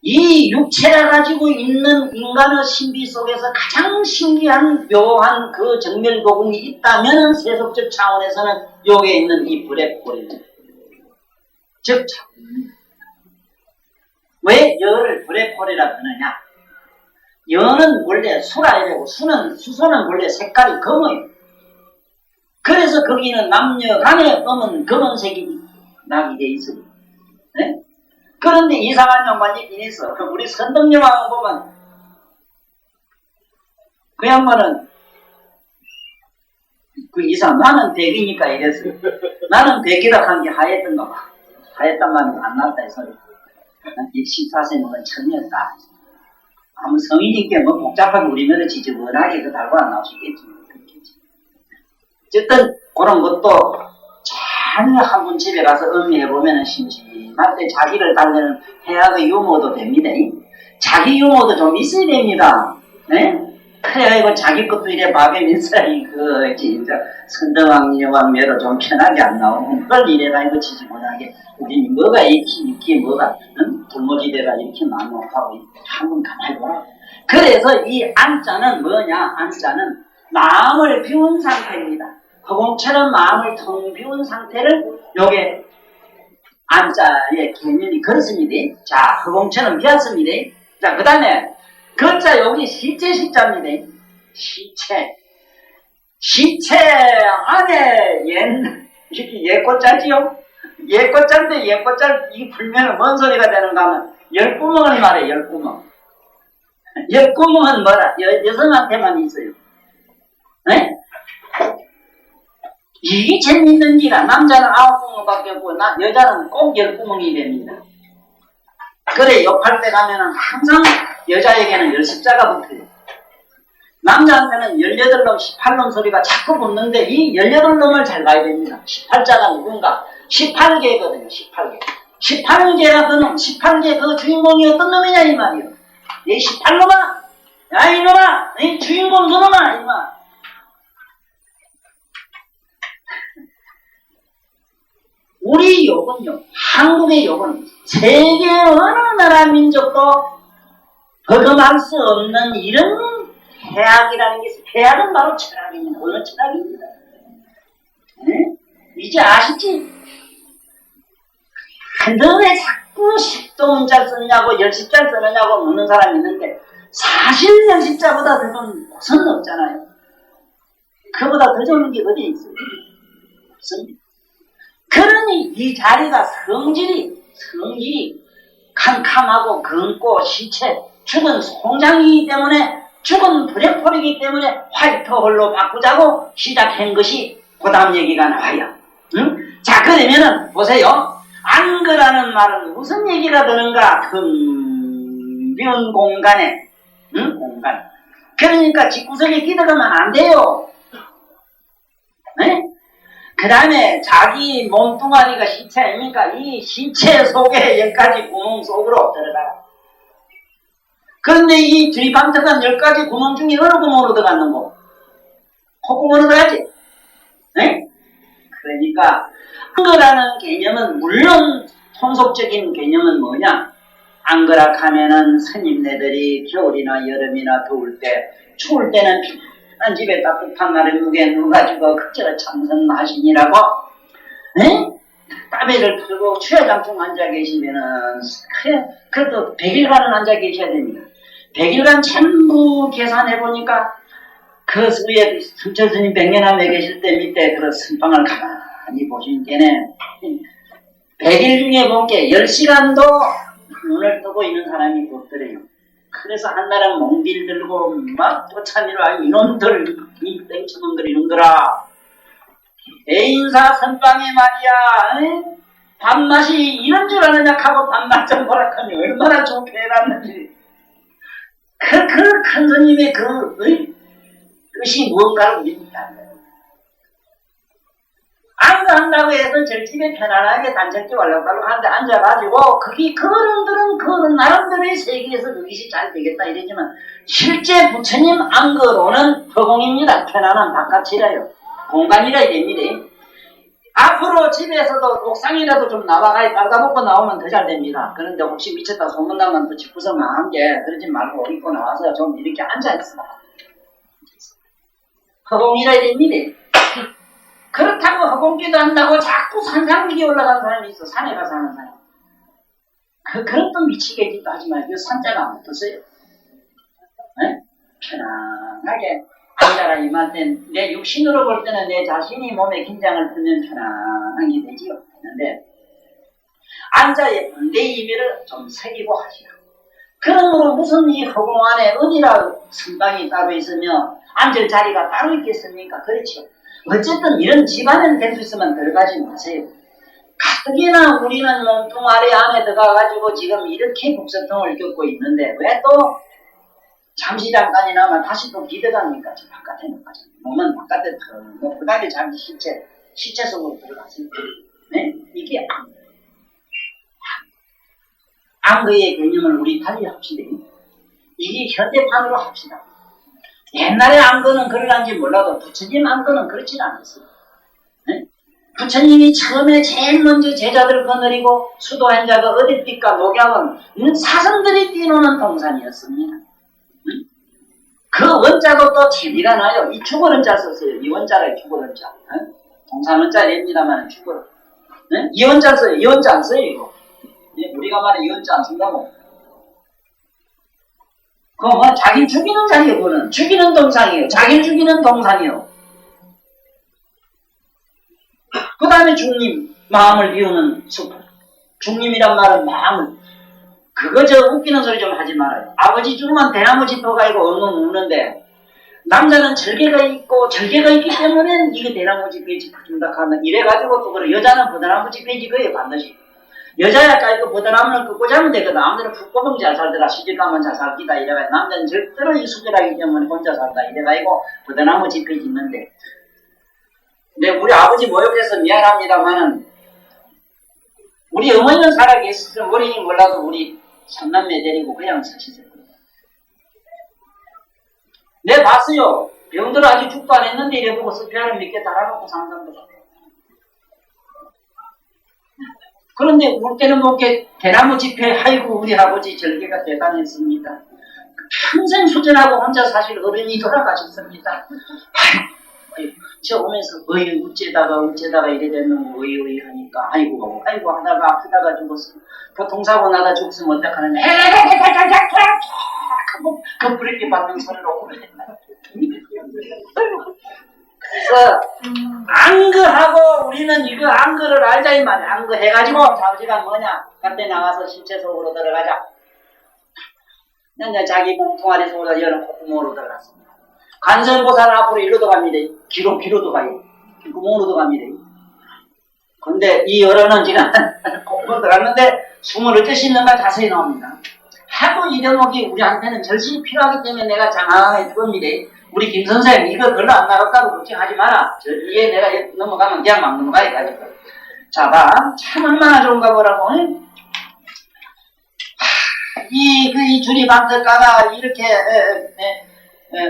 이 육체가 가지고 있는 인간의 신비 속에서 가장 신기한 묘한 그 정멸고궁이 있다면 세속적 차원에서는 여기에 있는 이 블랙홀입니다. 즉 자궁입니다. 왜 여를 블랙홀이라 그러느냐? 여는 원래 수라야 되고 수소는 원래 색깔이 검어요. 그래서 거기는 남녀 간에 검은색이 나게 돼 있어요. 네? 그런데 이상한 양반이 있어. 우리 선덕여왕 보면 그 양반은 그 이상 나는 백이니까 이랬어요. 나는 백이라 한 게 하였던가 봐. 하였단 말은 안 났다 이 소리. 14세는 천이었다. 아무 성인이께 뭐 복잡하게 우리면은 지저분하게 그 달고 안 나오시겠지. 어쨌든 그런 것도 잘 한 번 집에 가서 음미해보면 심심할 때 자기를 달래는 해학의 유머도 됩니다. 자기 유머도 좀 있어야 됩니다. 네? 그래야 이거 자기 것도 이래 밥에 민사이 그 진짜 선정왕 여왕매로 좀 편하게 안 나오고 그걸 이래가 이거 지지못하게 우리 뭐가 이렇게 뭐가 돌모지대가 이렇게 나누하고 한번 가만히 보라. 그래서 이 안자는 뭐냐? 안자는 마음을 비운 상태입니다. 허공처럼 마음을 텅 비운 상태를 요게 안자의 개념이 그렇습니다. 자, 허공처럼 비었습니다. 자, 그 다음에 그자 여기 시체 시자입니다. 시체 안에 이렇게 예꽃자지요? 예꽃자인데 예꽃자 이 불면은 뭔 소리가 되는가 하면 열구멍을 말해. 열구멍. 열구멍은 뭐라? 여성한테만 있어요. 네? 이게 재밌는 기라. 남자는 9구멍밖에 없고 여자는 꼭 10구멍이 됩니다. 그래 욕할 때 가면은 항상 여자에게는 10자가 붙어요. 남자한테는 18놈, 18놈 소리가 자꾸 붙는데 이 18놈을 잘 봐야 됩니다. 18자가 누군가? 18개거든요. 18개. 18개가 그놈, 18개 그 주인공이 어떤 놈이냐 이 말이요. 이 18놈아! 야 이놈아! 이 주인공 그놈아! 이놈아! 우리 욕은요, 한국의 욕은 세계 어느 나라 민족도 버금할 수 없는 이런 해악이라는 게 있어요. 해악은 바로 철학입니다. 원래 철학입니다. 네? 이제 아시지? 너 왜 자꾸 10도문자 쓰느냐고 10자 쓰느냐고 묻는 사람이 있는데 사실 10자보다 더 좋은 곳은 없잖아요. 그보다 더 좋은 게 어디 있어요? 없습니다. 그러니 이 자리가 성질이 캄캄하고 검고 시체 죽은 송장이기 때문에 죽은 브레폴이기 때문에 화이트홀로 바꾸자고 시작한 것이 그 다음 얘기가 나와요. 응? 자 그러면은 보세요. 안그라는 말은 무슨 얘기가 드는가? 비운 공간에 공간. 그러니까 집구석에 끼들어가면 안 돼요. 네? 그 다음에 자기 몸뚱아리가 시체 아닙니까? 이 시체 속에 10가지 구멍 속으로 들어가라. 그런데 이 들이방터간 10가지 구멍 중에 어느 구멍으로 들어가는 거? 콧구멍으로 들어가지? 네? 그러니까 안거라는 개념은 물론 통속적인 개념은 뭐냐? 안거라 하면은 스님네들이 겨울이나 여름이나 더울 때 추울 때는 난 집에 따뜻한 날에 무게 누가지고 그저 참선하시니라고 에? 따배를 틀고 추회장충 앉아 계시면은 그래도 100일간은 앉아 계셔야 됩니다. 100일간 전부 계산해보니까 그 위에 승철스님 100년함에 계실 때 밑에 그 선방을 가만히 보시니까는 100일 중에 본 게 10시간도 눈을 뜨고 있는 사람이 없더래요. 그래서 한나라 몽딜 들고 막 쫓아내라 이놈들 이 땡처놈들 이놈들아 애인사 선방에 말이야 에? 밥맛이 이런 줄 아느냐 하고 밥맛 좀 보라 하니 얼마나 좋게 해놨는지 그 큰 스님의 그 뜻이 무언가를 우리는 알아요. 안한다고 해서 절집에 편안하게 단적지 왈랑왈랑 한데 앉아가지고 그게 그런들은 그 나름대로의 세계에서 그것이 잘 되겠다 이러지만 실제 부처님 안거로는 허공입니다. 편안한 바깥이라요. 공간이라 됩니다. 앞으로 집에서도 옥상이라도 좀 나와가 빨가벗고 나오면 더 잘 됩니다. 그런데 혹시 미쳤다 소문나면 또 집구석 망한 게 그러지 말고 옷 입고 나와서 좀 이렇게 앉아있어. 허공이라 됩니다. 그렇다고 허공기도 한다고 자꾸 산상기에 올라가는 사람이 있어. 산에 가서 하는 사람. 그런 또 미치겠지도 하지 말고 산자가 어떠세요? 네? 편안하게 앉아라 이만때 내 육신으로 볼 때는 내 자신이 몸에 긴장을 풀면 편안하게 되지요. 그런데 앉아의 반대의 의미를 좀 새기고 하시라. 그러므로 무슨 이 허공 안에 어디라 선방이 따로 있으며 앉을 자리가 따로 있겠습니까? 그렇죠. 어쨌든 이런 집안은 될 수 있으면 들어가지 마세요. 가뜩이나 우리는 몸뚱아리 안에 들어가가지고 지금 이렇게 북소통을 겪고 있는데 왜 또 잠시 잠깐이나마 다시 또 기대갑니까? 저 바깥에 나가죠. 몸은 바깥에 털어놓고 그 다음에 잠시 시체 속으로 들어가세요. 네? 이게 안거의 개념을 우리 달리 합시다. 이게 현대판으로 합시다. 옛날에 안거는 그러는지 몰라도 부처님 안거는 그렇진 않았어요. 네? 부처님이 처음에 제일 먼저 제자들을 거느리고 수도한 자가 어디 뛸까? 녹약은 사성들이 뛰노는 동산이었습니다. 그 원자도 또 재미가 나요. 이 죽어른자 썼어요. 이 원자를 죽어른자. 동산 원자 냅니다만 죽어른. 이 원자 써요. 이 원자 안 써요, 이거. 우리가 말해 이 원자 안 쓴다고. 그거 뭐 자기 죽이는 자리요, 그거는. 죽이는 동산이에요. 자기 죽이는 동산이요. 그 다음에 중림, 마음을 비우는 숲. 중림이란 말은 마음을. 그거 저 웃기는 소리 좀 하지 말아요. 아버지 죽으면 대나무 짚어가 있고 엉엉 우는데 남자는 절개가 있고 절개가 있기 때문에 이거 대나무 짚에 짚어준다 하면 이래가지고 또 그래. 여자는 버드나무 짚에 짚어요 반드시. 여자야 까이고 버드나무는 긋고 자면 되거든. 남자는 푹 뽑으면 잘 살더라. 시집가면 잘 살기다 이래가. 남자는 절대로 이 수절하기 때문에 혼자 살다 이래가지고 버드나무 짚에 짚는데. 근데 우리 아버지 모욕해서 미안합니다만은 우리 어머니는 살아계셨으면 머리니 몰라도 우리 삼남매 데리고 그냥 사시세요. 내 봤어요. 병들 아주 죽도 안 했는데 이래보고 스피아를 몇 개 달아놓고 사는 사람들. 그런데 울 때는 못게 대나무 짚에 아이고 우리 아버지 절개가 대단했습니다. 평생 수전하고 혼자 사실 어른이 돌아가셨습니다. 아이고, 저 오면서 어째다가 이래 됐는 거 어이 하니까 아이고 하다가 아프다가 죽었어. 교통사고 나다 죽었으면 어떡하느냐. 그 브레이크 받는 소리로 오래됐나. 그래서 안거하고 우리는 이거 안거를 알자 이 말이야. 안거 해가지고 자우지가 뭐냐. 그때 나가서 신체 속으로 들어가자. 자기 몸통아리 속으로 여는 콧구멍으로 들어갔습니다. 관세음보살은 앞으로 일로도 갑니다. 귀로도 가요. 구멍으로도 갑니다. 근데 이 여론은 지금 콧구멍 들어갔는데 숨을 어쩔 수 있는가 자세히 나옵니다. 하도 이 대목이 우리한테는 절실히 필요하기 때문에 내가 장황하게 겁니다. 우리 김 선생님 이거 별로 안 나갔다고 걱정하지 마라. 이게 내가 넘어가면 그냥 막 넘어가야 가지고. 자, 봐. 참 얼마나 좋은가 보라고. 이 줄이 방석가가 이렇게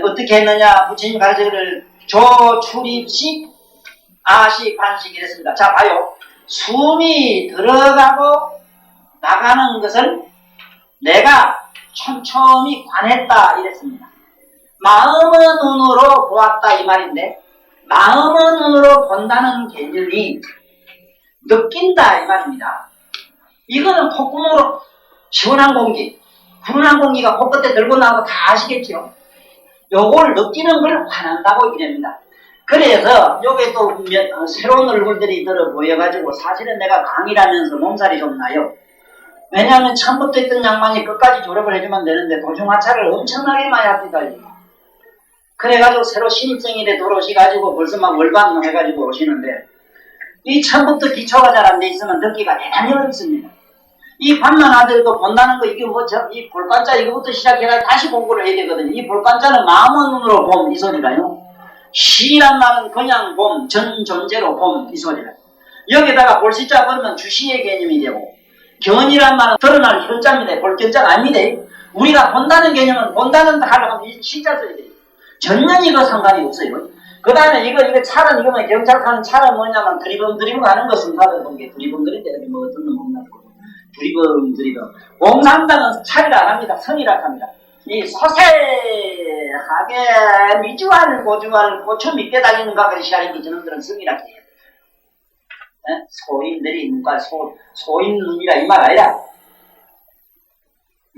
어떻게 했느냐. 부처님 가르쳐를 조출입식 아식 반식 이랬습니다. 자, 봐요. 숨이 들어가고 나가는 것을 내가 촘촘히 관했다 이랬습니다. 마음의 눈으로 보았다 이 말인데 마음의 눈으로 본다는 개념이 느낀다 이 말입니다. 이거는 콧구멍으로 시원한 공기, 푸른한 공기가 코끝에 들고 나오고 다 아시겠죠? 요걸 느끼는 걸 관한다고 이랍니다. 그래서 요게 또 새로운 얼굴들이 들어 보여가지고 사실은 내가 강의라면서 몸살이 좀 나요. 왜냐하면 처음부터 있던 양반이 끝까지 졸업을 해주면 되는데 도중하차를 엄청나게 많이 합니다. 그래가지고 새로 신입생일에 들어오셔가지고 벌써 막 월반 해가지고 오시는데 이 처음부터 기초가 잘 안 돼 있으면 듣기가 대단히 어렵습니다. 이 밤만 하더라도 본다는 거 이게 이 볼관자 이거부터 시작해가지고 다시 공부를 해야 되거든요. 이 볼관자는 마음의 눈으로 봄 이 소리가요. 시란 말은 그냥 봄, 전 존재로 봄 이 소리가. 여기다가 볼시자 그러면 주시의 개념이 되고 견이란 말은 드러날 현자입니다. 볼 견자가 아닙니다. 우리가 본다는 개념은 본다는 하려면 이 시자 써야 돼요. 전혀 이거 상관이 없어요. 그 다음에 이거 차는 이거면 경찰차는 차는 뭐냐면 드리범 하는 거 순사를 본 게 드리범들인데 뭐 어떤 놈 없나 드리범 공산당은 차리라 안 합니다. 성이라 합니다. 이 소세하게 미주알 고주알 고추 믿게 다니는가 그리 시아리기 저놈들은 성이라 해요. 소인들이 눈깔 소인 눈이라 이 말 아니라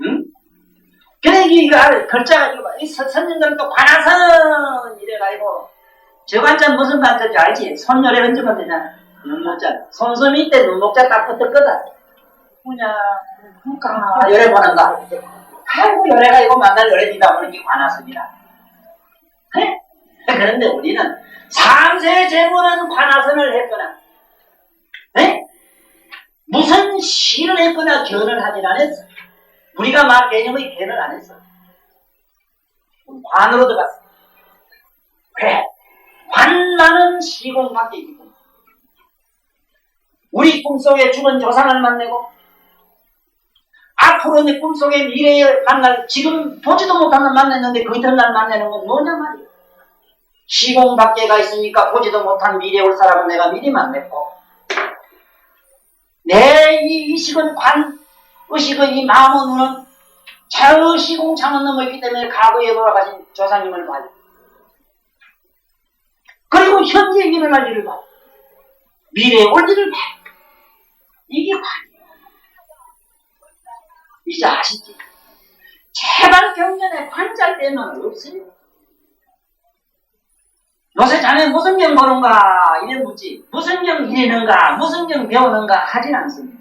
응? 그래 이거 글자가 이 선생님들은 또 관아선 이래가지고 저 관자 무슨 관자인지 알지? 손열에 얹으면 되잖아. 눈목자 손수 밑에 눈목자 딱 붙었거든. 뭐냐 그러니까 열애 보는가 아이고 열애가 이거 만날 열애디다 보는 게 관아선이라. 그래? 그런데 우리는 삼세 제문은 관아선을 했거나 무슨 시를 했거나 견을 하진 않았어. 우리가 말 개념의 견을 안 했어. 관으로 들어갔어. 왜? 관만은 시공밖에 있고 우리 꿈속에 죽은 조상을 만나고 앞으로 내 꿈속에 미래에 만날 지금 보지도 못하는 만났는데 그 이튿날 만나는 건 뭐냐 말이야. 시공 밖에가 있으니까 보지도 못한 미래에 올 사람은 내가 미리 만났고 내 이 의식은 관, 의식의 이 마음의 눈은 저 시공창을 넘어있기 때문에 과거에 돌아가신 조상님을 봐요. 그리고 현재에 일어날 일을 봐요. 미래에 올 일을 봐요. 이게 관이에요. 이제 아시지? 제발 경전에 관잘 때는 없어요. 요새 자네 무슨 경 보는가 이래 묻지 무슨 경 이래는가 무슨 경 배우는가 하진 않습니다.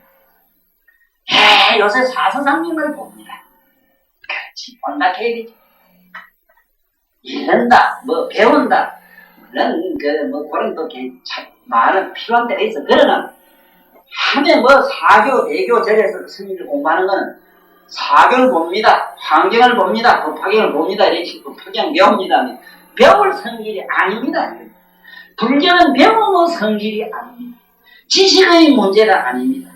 요새 사서상경을 봅니다. 그렇지 본다 해야지. 읽는다 뭐 배운다 물론 그런 또 말은 필요한 때가 있어. 그러나 하면 사교 대교 절에서 스님들 공부하는 거는 사교를 봅니다. 환경을 봅니다. 법화경을 봅니다. 이렇게 법화경 배웁니다. 배울 성질이 아닙니다. 불교는 배움의 성질이 아닙니다. 지식의 문제가 아닙니다.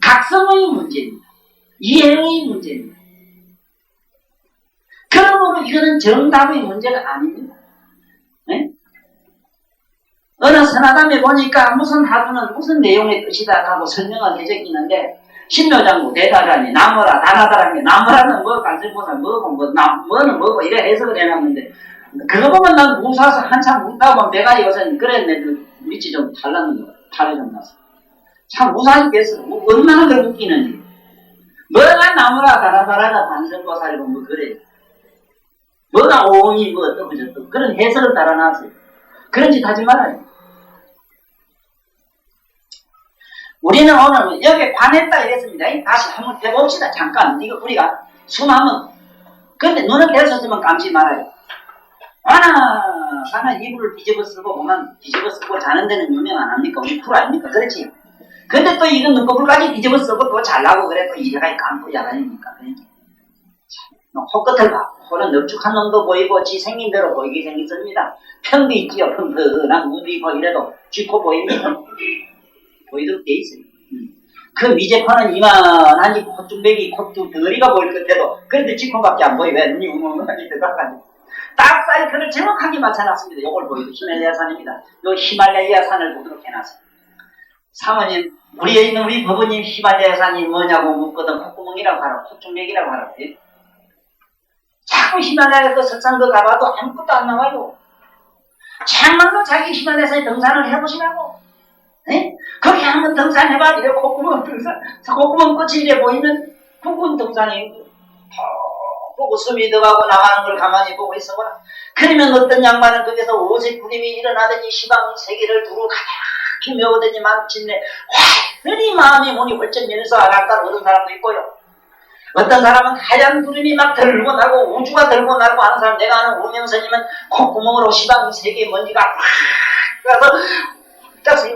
각성의 문제입니다. 이해의 문제입니다. 그러므로 이거는 정답의 문제가 아닙니다. 네? 어느 선화담에 보니까 무슨 하두는 무슨 내용의 뜻이다 하고 설명을 해적이는데 신묘장구 대다라니 나무라 다나다라는 게 나무라는 뭐 간설보살 뭐고 뭐는 뭐고 이래 해석을 해놨는데 그거 보면 난 무사서 한참 묻다 보면 배가 요새 그랬네 밑이 좀 달라졌나서 참 무사하겠어. 얼마나 그걸 웃기는지 뭐가 나무라 다나다라가 간설보살이고 뭐 그래 뭐가 오음이 뭐 어떠고 저떠고 그런 해석을 달아놨어요. 그런 짓 하지 말아요. 우리는 오늘 여기에 관했다 이랬습니다. 다시 한번 해봅시다. 잠깐 이거 우리가 숨 한번 근데 눈을 떼었으면 감지 말아요. 하나 이불을 뒤집어 쓰고 보면 뒤집어 쓰고 자는 데는 유명 안 합니까? 우리 풀 아닙니까? 그렇지? 근데 또 이건 눈꺼풀까지 뒤집어 쓰고 또 잘나고 그래 또 이래가 감고 야단입니까? 그러니까 코끝을 봐. 코는 넓죽한 놈도 보이고 지 생긴 대로 보이게 생겼습니다. 편도 있지요. 평평한 무도 있고 이래도 쥐코 보입니다. 보이도록 돼 있어요. 그 미제코는 이만하니 콧중백이 콧두 덩어리가 보일 것같아도 그런데 쥐코밖에 안 보여. 왜 눈이 웅웅하게 들어가가지고 딱 사이클을 정확하게 맞춰놨습니다. 요걸 보여도 히말라야 산입니다. 요 히말라야 산을 보도록 해놨어요. 사모님 우리에 있는 우리 법원님 히말라야 산이 뭐냐고 묻거든 콧구멍이라고 하라고 콧중백이라고 하라고 예? 자꾸 히말라야 그 석산도 가봐도 아무것도 안 나와요. 정말로 자기 히말라야산에 등산을 해보시라고. 네? 거기 한번 등산해봐. 이래 콧구멍 등산, 콧구멍 끝이 이래 보이면 굵은 등산이 보고 숨이 들어가고 나가는 걸 가만히 보고 있어봐라. 그러면 어떤 양반은 거기서 오색 구름이 일어나더니 시방 세계를 두루 가득히 메우더니 마침내 완전히 마음의 문이 훨씬 열려서 아락달 얻은 사람도 있고요. 어떤 사람은 하얀 구름이 막 들고 나고 우주가 들고 나고 하는 사람 내가 아는 우명스님은 콧구멍으로 시방 세계 먼지가 팍 가서 짝수이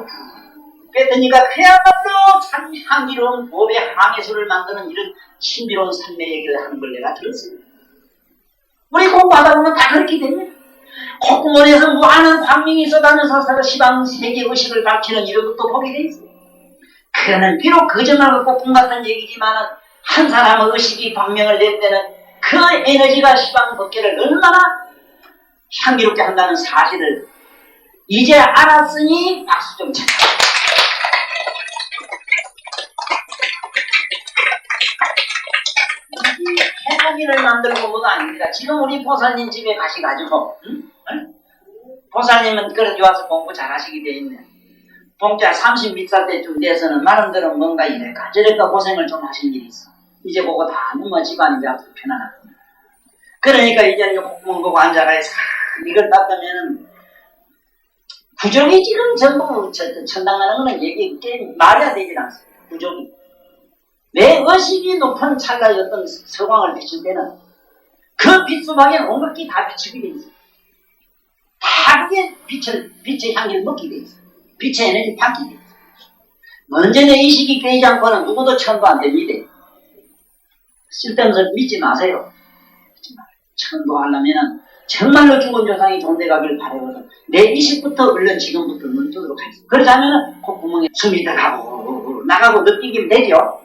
뺐더니까 그야말로 참 향기로운 법의 항해수를 만드는 이런 신비로운 삶의 얘기를 하는 걸 내가 들었어요. 우리 공부하다 보면 다 그렇게 됩니다. 콧구멍에서 무한한 광명이 쏟아져서 시방 세계 의식을 밝히는 이런 것도 보게 돼 있어요. 그는 비록 거짓말과 꽃꿈 같은 얘기지만은 한 사람의 의식이 광명을 낼 때는 그 에너지가 시방 법계를 얼마나 향기롭게 한다는 사실을 이제 알았으니 박수 좀 쳐. 해몽이를 만들고 뭐가 아닙니다. 지금 우리 보살님 집에 가셔가지고 보살님은 그렇게 와서 공부 잘 하시게 돼 있네. 봉자 30몇 때쯤 돼서는 나름대로 뭔가 이래가 저래가 고생을 좀 하신 일이 있어. 이제 보고 다 너무 집안이 앞서 편안하다. 그러니까 이제 콧구멍 보고 앉아가서 이걸 닦으면은 부족이 지금 전부 천당하는 거는 얘기 말해야 되질 않습니다. 부족이. 내 의식이 높은 찰나의 어떤 서광을 비칠 때는 그 빛수방에 온 것이 다 비치게 돼 있어요. 다 그게 빛의 향기를 먹게 돼 있어요. 빛의 에너지 받게 돼 있어요. 먼저 내 의식이 깨지 않고는 누구도 천도 안 됩니다. 쓸데없는 믿지 마세요. 천도하려면은 정말로 죽은 조상이 좋은데 가길 바라거든. 내 의식부터 얼른 지금부터 눈 뜨도록 하겠습니다. 그러지 않으면은 콧구멍에 숨이 들어가고 나가고 느끼기면 되죠.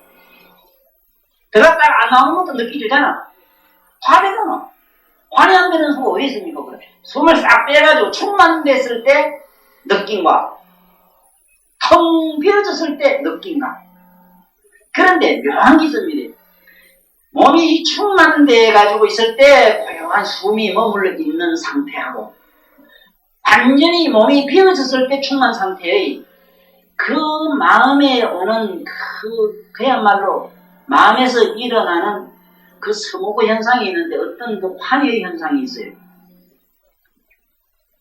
들어갔다가 안 나오는 것도 느끼잖아. 화내잖아. 화내 안 되는 수가 어디 있습니까? 그래. 숨을 싹 빼가지고 충만됐을 때 느낌과 텅 비어졌을 때 느낌과. 그런데 묘한 기습입니다. 몸이 충만돼 가지고 있을 때 고요한 숨이 머물러 있는 상태하고 완전히 몸이 비어졌을 때 충만 상태의 그 마음에 오는 그야말로 마음에서 일어나는 그 서모고 현상이 있는데 어떤 그 환희의 현상이 있어요.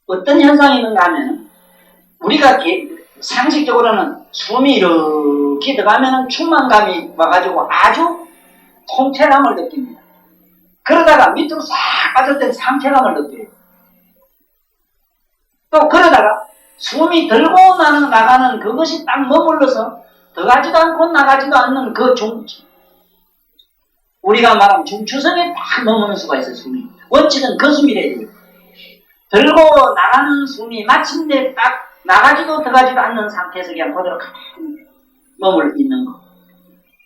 어떤 현상이 있는가 하면 우리가 상식적으로는 숨이 이렇게 들어가면 충만감이 와가지고 아주 통쾌감을 느낍니다. 그러다가 밑으로 싹 빠질 때 상쾌감을 느껴요. 또 그러다가 숨이 들고 나가는 그것이 딱 머물러서 들어가지도 않고 나가지도 않는 그 우리가 말하면 중추성에 딱 머무는 수가 있어요. 숨이 원칙은 그 숨이래야 돼요. 들고 나가는 숨이 마침내 딱 나가지도 들어가지도 않는 상태에서 그냥 그대로 가만히 머물러 있는 거.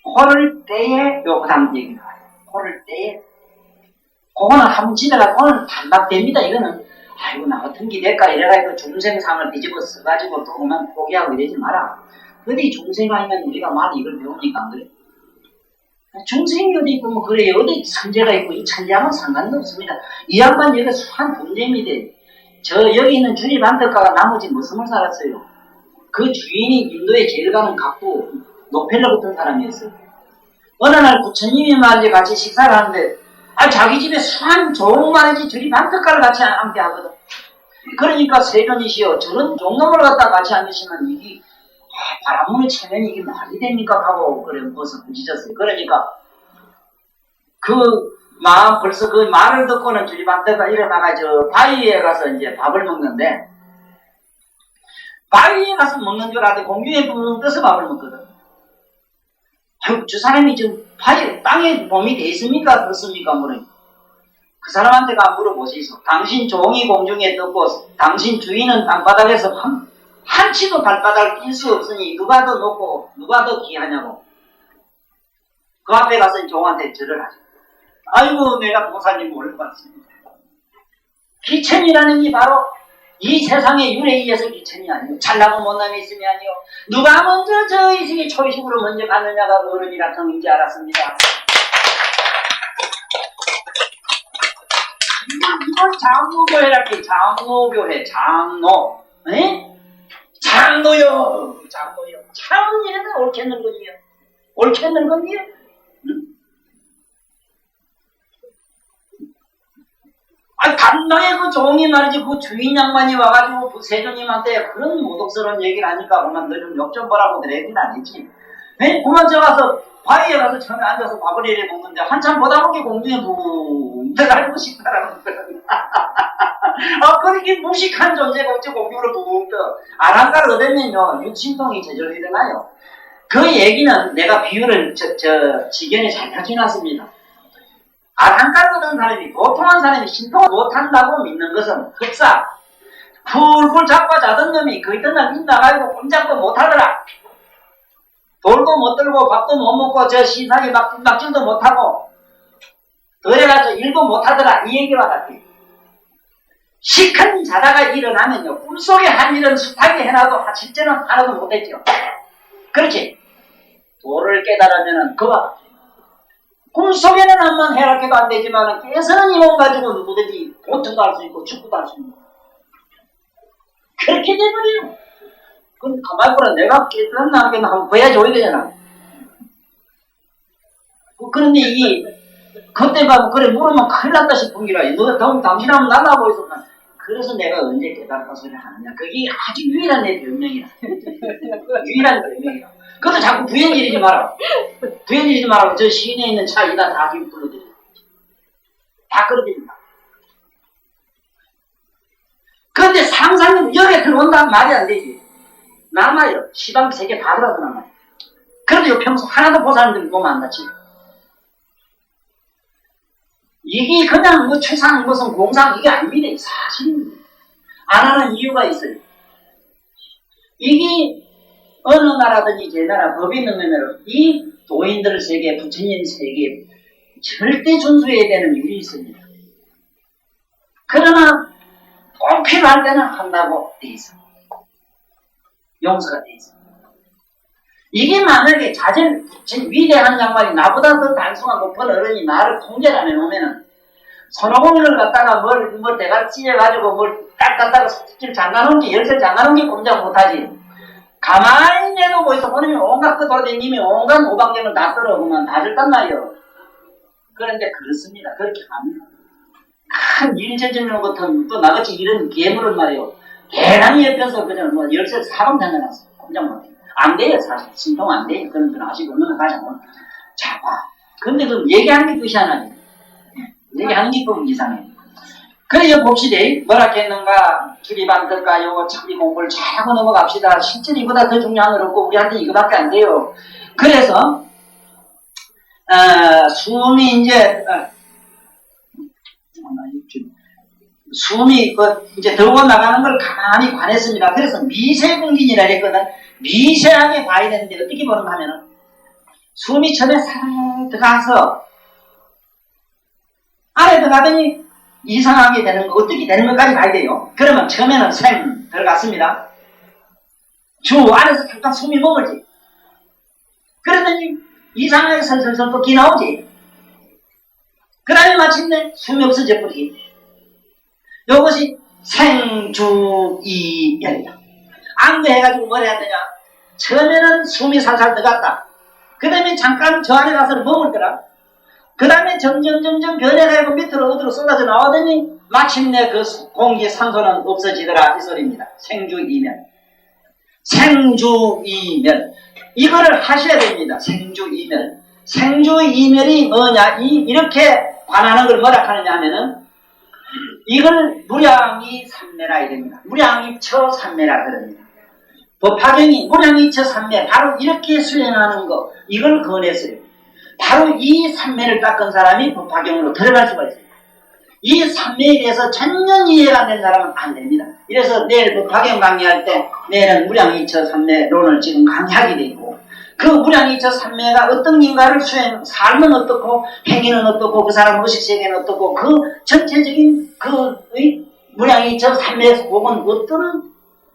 코를 때에 요 그다음 얘기가 와요. 코를 때에 그거는 한번 지나가면 단박됩니다. 이거는 아이고 나 같은 게 될까 이래가지고 중생상을 뒤집어 써가지고 또 그만 포기하고 이러지 마라. 어디 중생 아니면 우리가 많이 이걸 배우니까 안 그래? 중생이 어디 있고 뭐 그래 어디 선재가 있고 이 천재하고는 상관도 없습니다. 이 양반 여기 수한 존재입니다. 저 여기 있는 주립 안덕가가 나머지 무슨을 살았어요. 그 주인이 인도에 제일 가는 각부 노펠러 같은 사람이었어요. 어느 날 부처님이 말이지 같이 식사를 하는데 자기 집에 수한 좋은 말이지 주립 안덕가를 같이 함께 하거든. 그러니까 세존이시여 저런 종놈을 갖다 같이 앉으시면 이게 바람문의 체면이 이게 말이 됩니까? 하고 그래 벌써 부딪혔어요. 그러니까 그 마음 벌써 그 말을 듣고는 주립안덕가 일어나가 저 바위에 가서 이제 밥을 먹는데 바위에 가서 먹는 줄 알았더니 공중에 붕 떠서 밥을 먹거든. 아유, 저 사람이 지금 바위 땅에 몸이 돼 있습니까? 그렇습니까? 물어요. 그 사람한테가 물어보시소. 당신 종이 공중에 떴고 당신 주인은 땅바닥에서 한치도 발바닥을 낄 수 없으니 누가 더 높고 누가 더 귀하냐고. 그 앞에 가서 종한테 절을 하죠. 아이고 내가 보살님 몰랐습니다. 기천이라는 게 바로 이 세상의 유래에 의해서 기천이 아니요. 잘나고 못남이 있음이 아니요. 누가 먼저 저 이승에 초이식으로 먼저 갔느냐가 어른이라 통인지 알았습니다. 이걸 장로교회랄게. 장로교회 장로. 에? 장로요. 장로요. 참 이래도 옳겠는 거지요. 옳겠는 거지요. 간당에 그 종이 말이지 그 주인 양반이 와가지고 그 세조님한테 그런 모독스러운 얘기를 하니까 그만 너 좀 욕 좀 보라고 그래 얘기는 안 했지. 그만 저 가서 바위에 가서 처음에 앉아서 밥을 이래 먹는데 한참 보다 보니 공중에 붕 들어가고 싶다라고 그렇게 무식한 존재가 어찌 공중으로 붕 떠. 아랑가를 얻으면요 육신통이 저절로 일어나요. 그 얘기는 내가 비유를 지견에 잘 펴주놨습니다. 아랑가를 얻은 사람이 보통한 사람이 신통을 못한다고 믿는 것은 흡사 굴굴 잡고 자던 놈이 그 있던 날 나가지고 꼼짝도 못하더라. 돌도 못 들고 밥도 못 먹고 저 시사기 막질도 못하고 그래가지고 일도 못하더라. 이 얘기와 같아. 시큰 자다가 일어나면요 꿈속에 한 일은 숱하게 해놔도 실제는 하나도 못했죠. 그렇지. 도를 깨달으면은 그와 같아. 꿈속에는 한번 해락해도 안 되지만 깨서는 이 몸 가지고 누구든지 보트도 할 수 있고 축구도 할 수 있고 그렇게 돼버려요. 그럼 가만히 보라. 내가 깨달았나 안 깨달았나 한번 봐야지 오야 되잖아. 그런데 그때 가면 그래 물으면 큰일 났다 싶은 기라. 너가 당신 한번 날라고 있었나. 그래서 내가 언제 깨달았다 소리 하느냐. 그게 아주 유일한 내 변명이라. 유일한 변명이라. 그것도 자꾸 부연 지르지 마라. 부연 지르지 말라고 저 시내에 있는 차 이다 다 지금 불러드려. 다 끌어들인다. 그런데 상상력 여기에 들어온다는 말이 안 되지. 남아요. 시방 세계 다 들어도 남아요. 그래도 평소 하나도 보살님들 보면 안 다치. 이게 그냥 뭐 추상 무슨 공상 이게 아닙니다. 사실입니다. 안 하는 이유가 있어요. 이게 어느 나라든지 제 나라 법이 넣으면 이 도인들 세계, 부처님 세계 절대 준수해야 되는 일이 있습니다. 그러나 꼭 필요할 때는 한다고 돼 있습니다. 용서가 돼 있습니다. 이게 만약에 위대한 양반이 나보다 더 단순한 높은 어른이 나를 통제를 안 해놓으면은 손오공을 갖다가 뭘 대가리 찢어가지고 뭘 딱 갖다가 길 잠가놓은 게 열쇠 잠가놓은 게 꼼짝 못하지. 가만히 내놓고 있어 보면 온갖 거 돌아다니면 온갖 오방경을 다 떨어오면 다 줬단 말이에요. 그런데 그렇습니다. 그렇게 합니다. 큰 일제전쟁 같은 또 나같이 이런 괴물은 말이에요. 계란이 옆에서 그냥 뭐 열쇠 사방 잠가놨어. 꼼짝 못해. 안 돼요, 사실. 신통 안 돼요. 그런 건 아시고 넘어가자면. 자, 봐. 근데 그 얘기하는 게 뜻이 하나요. 얘기하는 게 또 이상해. 그래, 봅시다. 뭐라 했는가? 기리반들까, 요거 참리 공부를 잘하고 넘어갑시다. 실제로 이보다 더 중요한 건 없고, 우리한테 이거밖에 안 돼요. 그래서, 숨이 이제 들고 나가는 걸 가만히 관했습니다. 그래서 미세공긴이라 했거든. 미세하게 봐야 되는데 어떻게 보는가 하면은 숨이 처음에 살 들어가서 안에 들어가더니 이상하게 되는 거, 어떻게 되는 것까지 봐야 돼요. 그러면 처음에는 생 들어갔습니다. 주 안에서 잠깐 숨이 머물지. 그러더니 이상하게 설설설 또 기 나오지. 그 다음에 마침내 숨이 없어져 버리기. 이것이 생주이멸이다. 안구해가지고 뭘 해야 되냐. 처음에는 숨이 살살 들어갔다. 그 다음에 잠깐 저 안에 가서 머물더라. 그 다음에 점점 변해가지고 밑으로 어디로 쏟아져 나오더니 마침내 그 공기 산소는 없어지더라. 이 소리입니다. 생주이멸. 생주이멸. 이거를 하셔야 됩니다. 생주이멸. 생주이멸이 뭐냐. 이렇게 관하는 걸 뭐라 하느냐 하면은 이걸 무량이삼매라 이럽니다. 무량이처삼매라 그럽니다. 법화경이 무량이처삼매 바로 이렇게 수행하는 거 이걸 권했어요. 바로 이 삼매를 닦은 사람이 법화경으로 들어갈 수가 있어요. 이 삼매에 대해서 전혀 이해가 안 된 사람은 안 됩니다. 이래서 내일 법화경 강의할 때 내일은 무량이처삼매론을 지금 강의하게 돼 있고 그 무량이처삼매가 어떤 인가를 삶은 어떻고 행위는 어떻고 그 사람 의식세계는 어떻고 그 전체적인 그 무량이처삼매 속은 어떤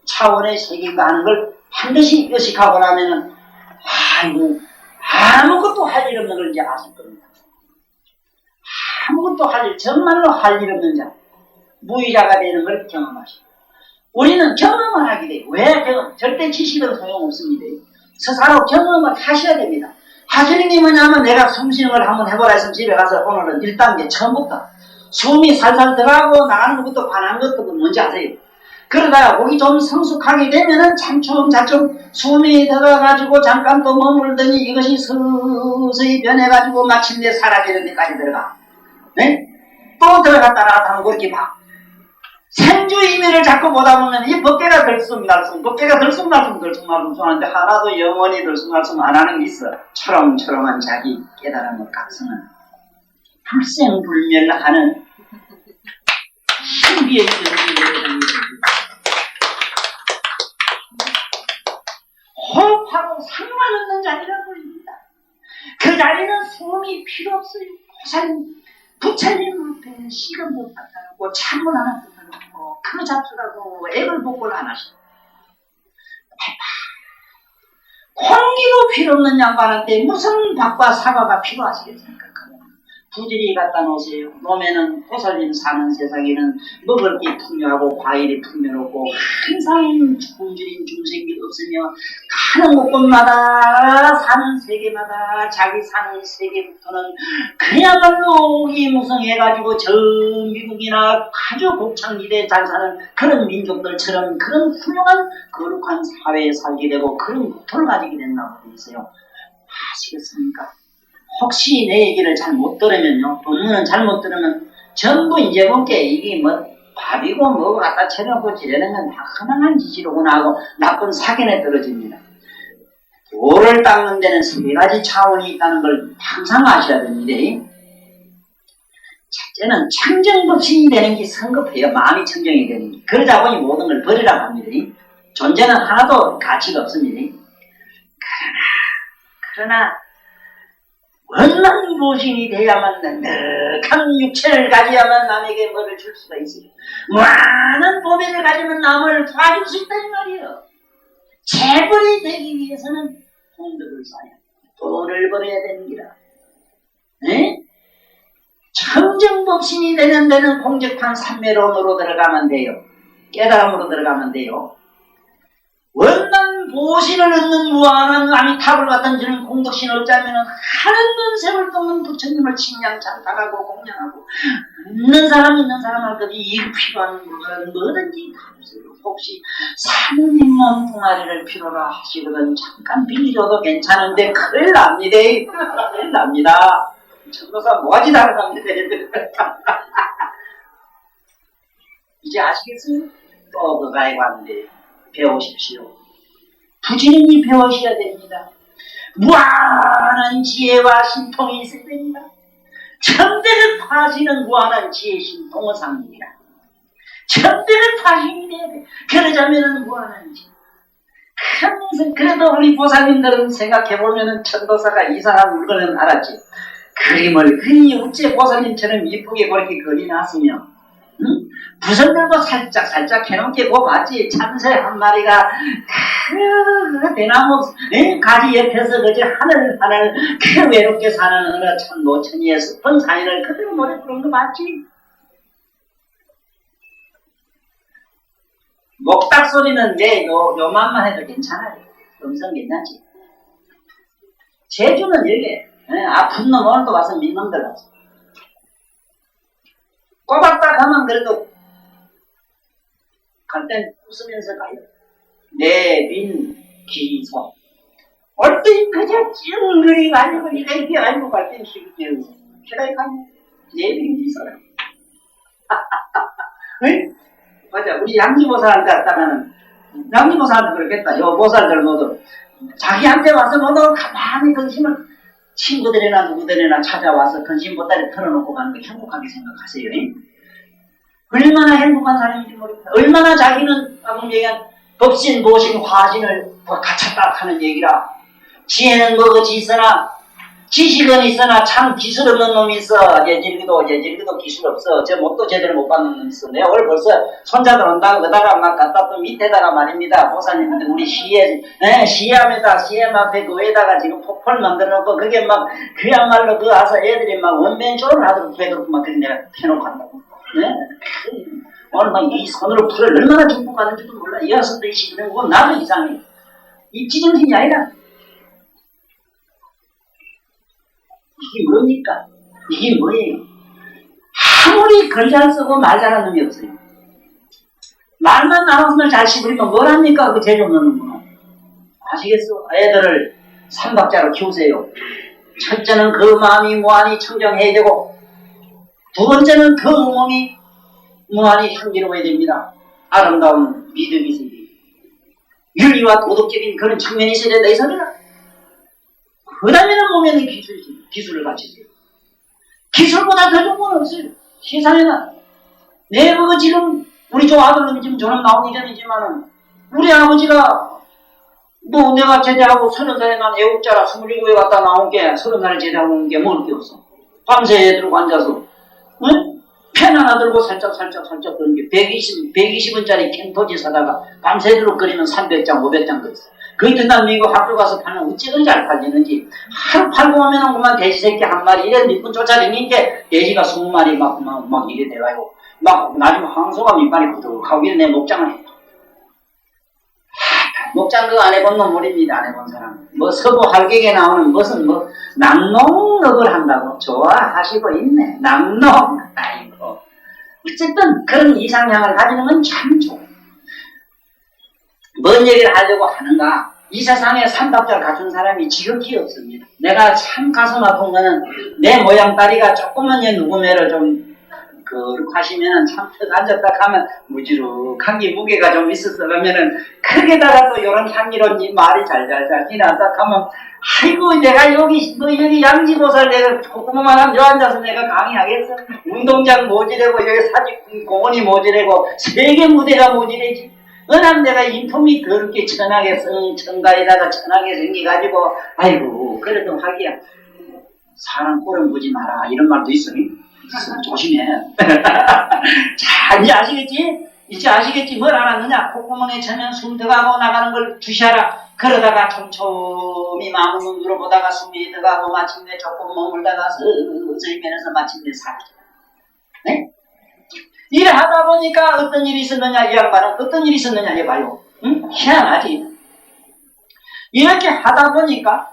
차원의 세계인가 하는 걸 반드시 의식하고 나면은 아이고 아무것도 할 일 없는 걸 이제 아실 겁니다. 아무것도 정말로 할 일 없는 자 무의자가 되는 걸 경험하시고 우리는 경험을 하게 돼요. 왜 경험? 절대 지식은 소용없습니다. 스스로 경험을 하셔야 됩니다. 하시는 게 뭐냐면 내가 숨쉬는 걸 한번 해보라 했으면 집에 가서 오늘은 1단계 처음부터 숨이 살살 들어가고 나가는 것도 반한 것도 뭔지 아세요? 그러다가 거기 좀 성숙하게 되면은 차츰 숨이 들어가가지고 잠깐 또 머물더니 이것이 서서히 변해가지고 마침내 사라지는 데까지 들어가. 네? 또 들어갔다 나갔다 하면 그렇게 봐. 생주이면을 자꾸 보다 보면 이 법계가 들쑥날쑥 하는데 하나도 영원히 들쑥날쑥 안 하는 게 있어. 초롱초롱한 자기 깨달음을 각성은 불생불멸하는 신비의 연기를 호흡하고 상관없는 자리라고 합니다. 그 자리는 숨이 필요 없어요. 부처님 앞에 시간도 받아놓고 참을 하나 받아놓고 그 잡수라고 애를 복구를 안 하시고 공기도 필요 없는 양반한테 무슨 밥과 사과가 필요하시겠습니까? 부지리 갖다 놓으세요. 놓으면은 호설님 사는 세상에는 먹을 게 풍요하고 과일이 풍요롭고 항상 굶주린 중생이 없으며 가는 곳곳마다 사는 세계마다 자기 사는 세계부터는 그야말로 이무성해가지고 저 미국이나 아주 곡창지대에 잘 사는 그런 민족들처럼 그런 훌륭한 거룩한 사회에 살게 되고 그런 국토를 가지게 된다고 되어 있어요. 아시겠습니까? 혹시 내 얘기를 잘 못 들으면요, 본문은 잘못 들으면 전부 이제 볼게 이게 뭐 밥이고 뭐고 갖다 쳐놓고 지르는 건 다 흔한 짓이로구나 하고 나쁜 사견에 떨어집니다. 돌을 닦는 데는 세 가지 차원이 있다는 걸 항상 아셔야 됩니다. 자, 저는 청정법신이 되는 게 성급해요. 마음이 청정이 되는 게. 그러다 보니 모든 걸 버리라고 합니다. 존재는 하나도 가치가 없습니다. 그러나 원망보신이 돼야만 넉넉한 육체를 가져야만 남에게 뭐를 줄 수가 있어요. 많은 보배를 가지면 남을 도와줄 수 있다는 말이에요. 재벌이 되기 위해서는 공덕을 쌓아야 돈을 벌어야 되는 기라. 네? 청정법신이 되는 데는 공적한 삼매론으로 들어가면 돼요. 깨달음으로 들어가면 돼요. 원망보신을 얻는 무한한 아미타불 같은 저는 공덕신 얻자면 하늘은 세월 동안 부처님을 칭양 찬양하고 공양하고 있는 사람한테 이익 필요한 물건 뭐든지 다 주세요. 혹시 사모님 몸 동아리를 필요로 하시거든 잠깐 빌려줘도 괜찮은데 큰일 납니다. 큰일 납니다. 천도사 뭐하지 다르답니다. 이제 아시겠어요? 또 그가에 관대 배우십시오. 부지런히 배우셔야 됩니다. 무한한 지혜와 신통이 있어야 됩니다. 천대를 파시는 무한한 지혜 신통의 상입니다. 천대를 파시는 게 그러자면은 무한한 지혜. 그래도 우리 보살님들은 생각해보면은 천도사가 이상한 물건은 알았지. 그림을 그리 어째 보살님처럼 이쁘게 그렇게 그려놨으면 응? 부선들도 살짝 해놓게 보봤지. 참새 한 마리가 그 대나무 가지 옆에서 그저 하늘 그 외롭게 사는 어느 참 노천이의 습한 사연을 그대로 노래 부르는 거 봤지. 목닥 소리는 요만만 해도 괜찮아요. 음성 괜찮지. 제주는 여기 아픈 놈 오늘도 와서 민놈들 왔어. 꼬박딱 하면 그래도 갈 땐 웃으면서 가요. 내빈 기소. 올 땐 그저 찡그리 가지고 이렇게 알고 갈 땐 힘들고 그래 가요. 내빈 기소라. 응? 맞아. 우리 양지보살한테 갔다가는 양지보살한테 그렇겠다. 요 보살들 모두 자기한테 와서 모두 가만히 근심을 친구들이나 누구들이나 찾아와서 근심 보따리 털어놓고 가는 거 행복하게 생각하세요. 얼마나 행복한 사람인지 모르겠다. 얼마나 자기는 방금 얘기한 법신, 보신, 화신을 갖췄다 하는 얘기라. 지혜는 뭐가 있으나 지식은 있으나 참 기술 없는 놈이 있어. 예질기도 기술 없어. 저 못도 제대로 못 받는 놈이 있어. 내가 오늘 벌써 손자들 온다고 그다가 막 갖다 또 밑에다가 말입니다. 보사님한테 우리 시해합니다. 시해 앞에 그 위에다가 지금 폭포를 만들어 놓고 그게 막 그야말로 그 와서 애들이 막 원벤쇼를 하도록 되도록 막 그렇게 내가 해놓고 한다고. 네? 오늘 막 이 손으로 불을 얼마나 축복하는지도 몰라. 이어서도 이시는 거 나도 이상해. 입지정신이 아니라. 이게 뭡니까? 이게 뭐예요? 아무리 글 잘 쓰고 말 잘하는 놈이 없어요. 말만 나와서 잘 씹으면 뭘 합니까? 그 재주 없는 놈은. 아시겠어? 애들을 삼박자로 키우세요. 첫째는 그 마음이 무한히 청정해야 되고, 두 번째는 그 몸이 무한히 향기로워야 됩니다. 아름다운 믿음이 있어야 돼요. 윤리와 도덕적인 그런 측면이 있어야 된다 이 소리라. 그 다음에는 몸에는 기술을 갖추세요. 기술보다 더 좋은 건 없어요. 세상에는. 내가 지금 우리 조 아들놈이 지금 저놈 나오기 전이지만은 우리 아버지가 뭐 내가 제대하고 30살에 난 애국자라 27에 갔다 나온 게 30살에 제대하고 온 게 먹을 게 없어. 밤새 애들고 앉아서 응? 펜 하나 들고 살짝 그런 게 120원짜리 캔토지 사다가 밤새도록 끓이면 300장 500장 그랬어. 그게 끝나면 미국 학교 가서 팔면 어찌든 잘 팔리는지 하루 팔고 오면은 그만 돼지 새끼 한 마리 이래 밑분 쫓아다니는데 돼지가 20마리 막 이래 돼가지고 막 나중에 황소가 밑발이 구덕하고 이래 내 목장을 했다. 목장 그거 안 해본 놈 모릅니다. 안 해본 사람. 뭐 서부 할객에 나오는 무슨 뭐 낙농업을 한다고 좋아하시고 있네. 낙농. 아이고. 어쨌든 그런 이상향을 가지는 건 참 좋아요. 뭔 얘기를 하려고 하는가? 이 세상에 삼박자를 갖춘 사람이 지극히 없습니다. 내가 참 가슴 아픈 거는 내 모양 다리가 조그만 누구매를 좀 거룩하시면은 참 앉았다 가면 무지룩한 게 무게가 좀 있어서 그러면은 크게다가 또 요런 향기로운 이 말이 잘잘잘 지나다 가면 아이고 내가 여기 양지보살 내가 조그만 한 여 앉아서 내가 강의하겠어. 운동장 모지래고 여기 사직 공원이 모지래고 세계 무대가 모지래지. 은한 내가 인품이 더럽게 천하게 청가에다가 천하게 생겨가지고 아이고 그래도 하기야 사람 꼴은 보지 마라 이런 말도 있으니 조심해. 자 이제 아시겠지? 이제 아시겠지? 뭘 알았느냐? 콧구멍에 차면 숨 들어가고 나가는 걸 주시하라. 그러다가 촘촘히 마음을 눌러보다가 숨이 들어가고 마침내 조금 머물다가 서서히 면에서 마침내 사라져. 네? 일을 하다 보니까 어떤 일이 있었느냐 이 양반은 어떤 일이 있었느냐 해봐요. 응? 희한하지. 이렇게 하다 보니까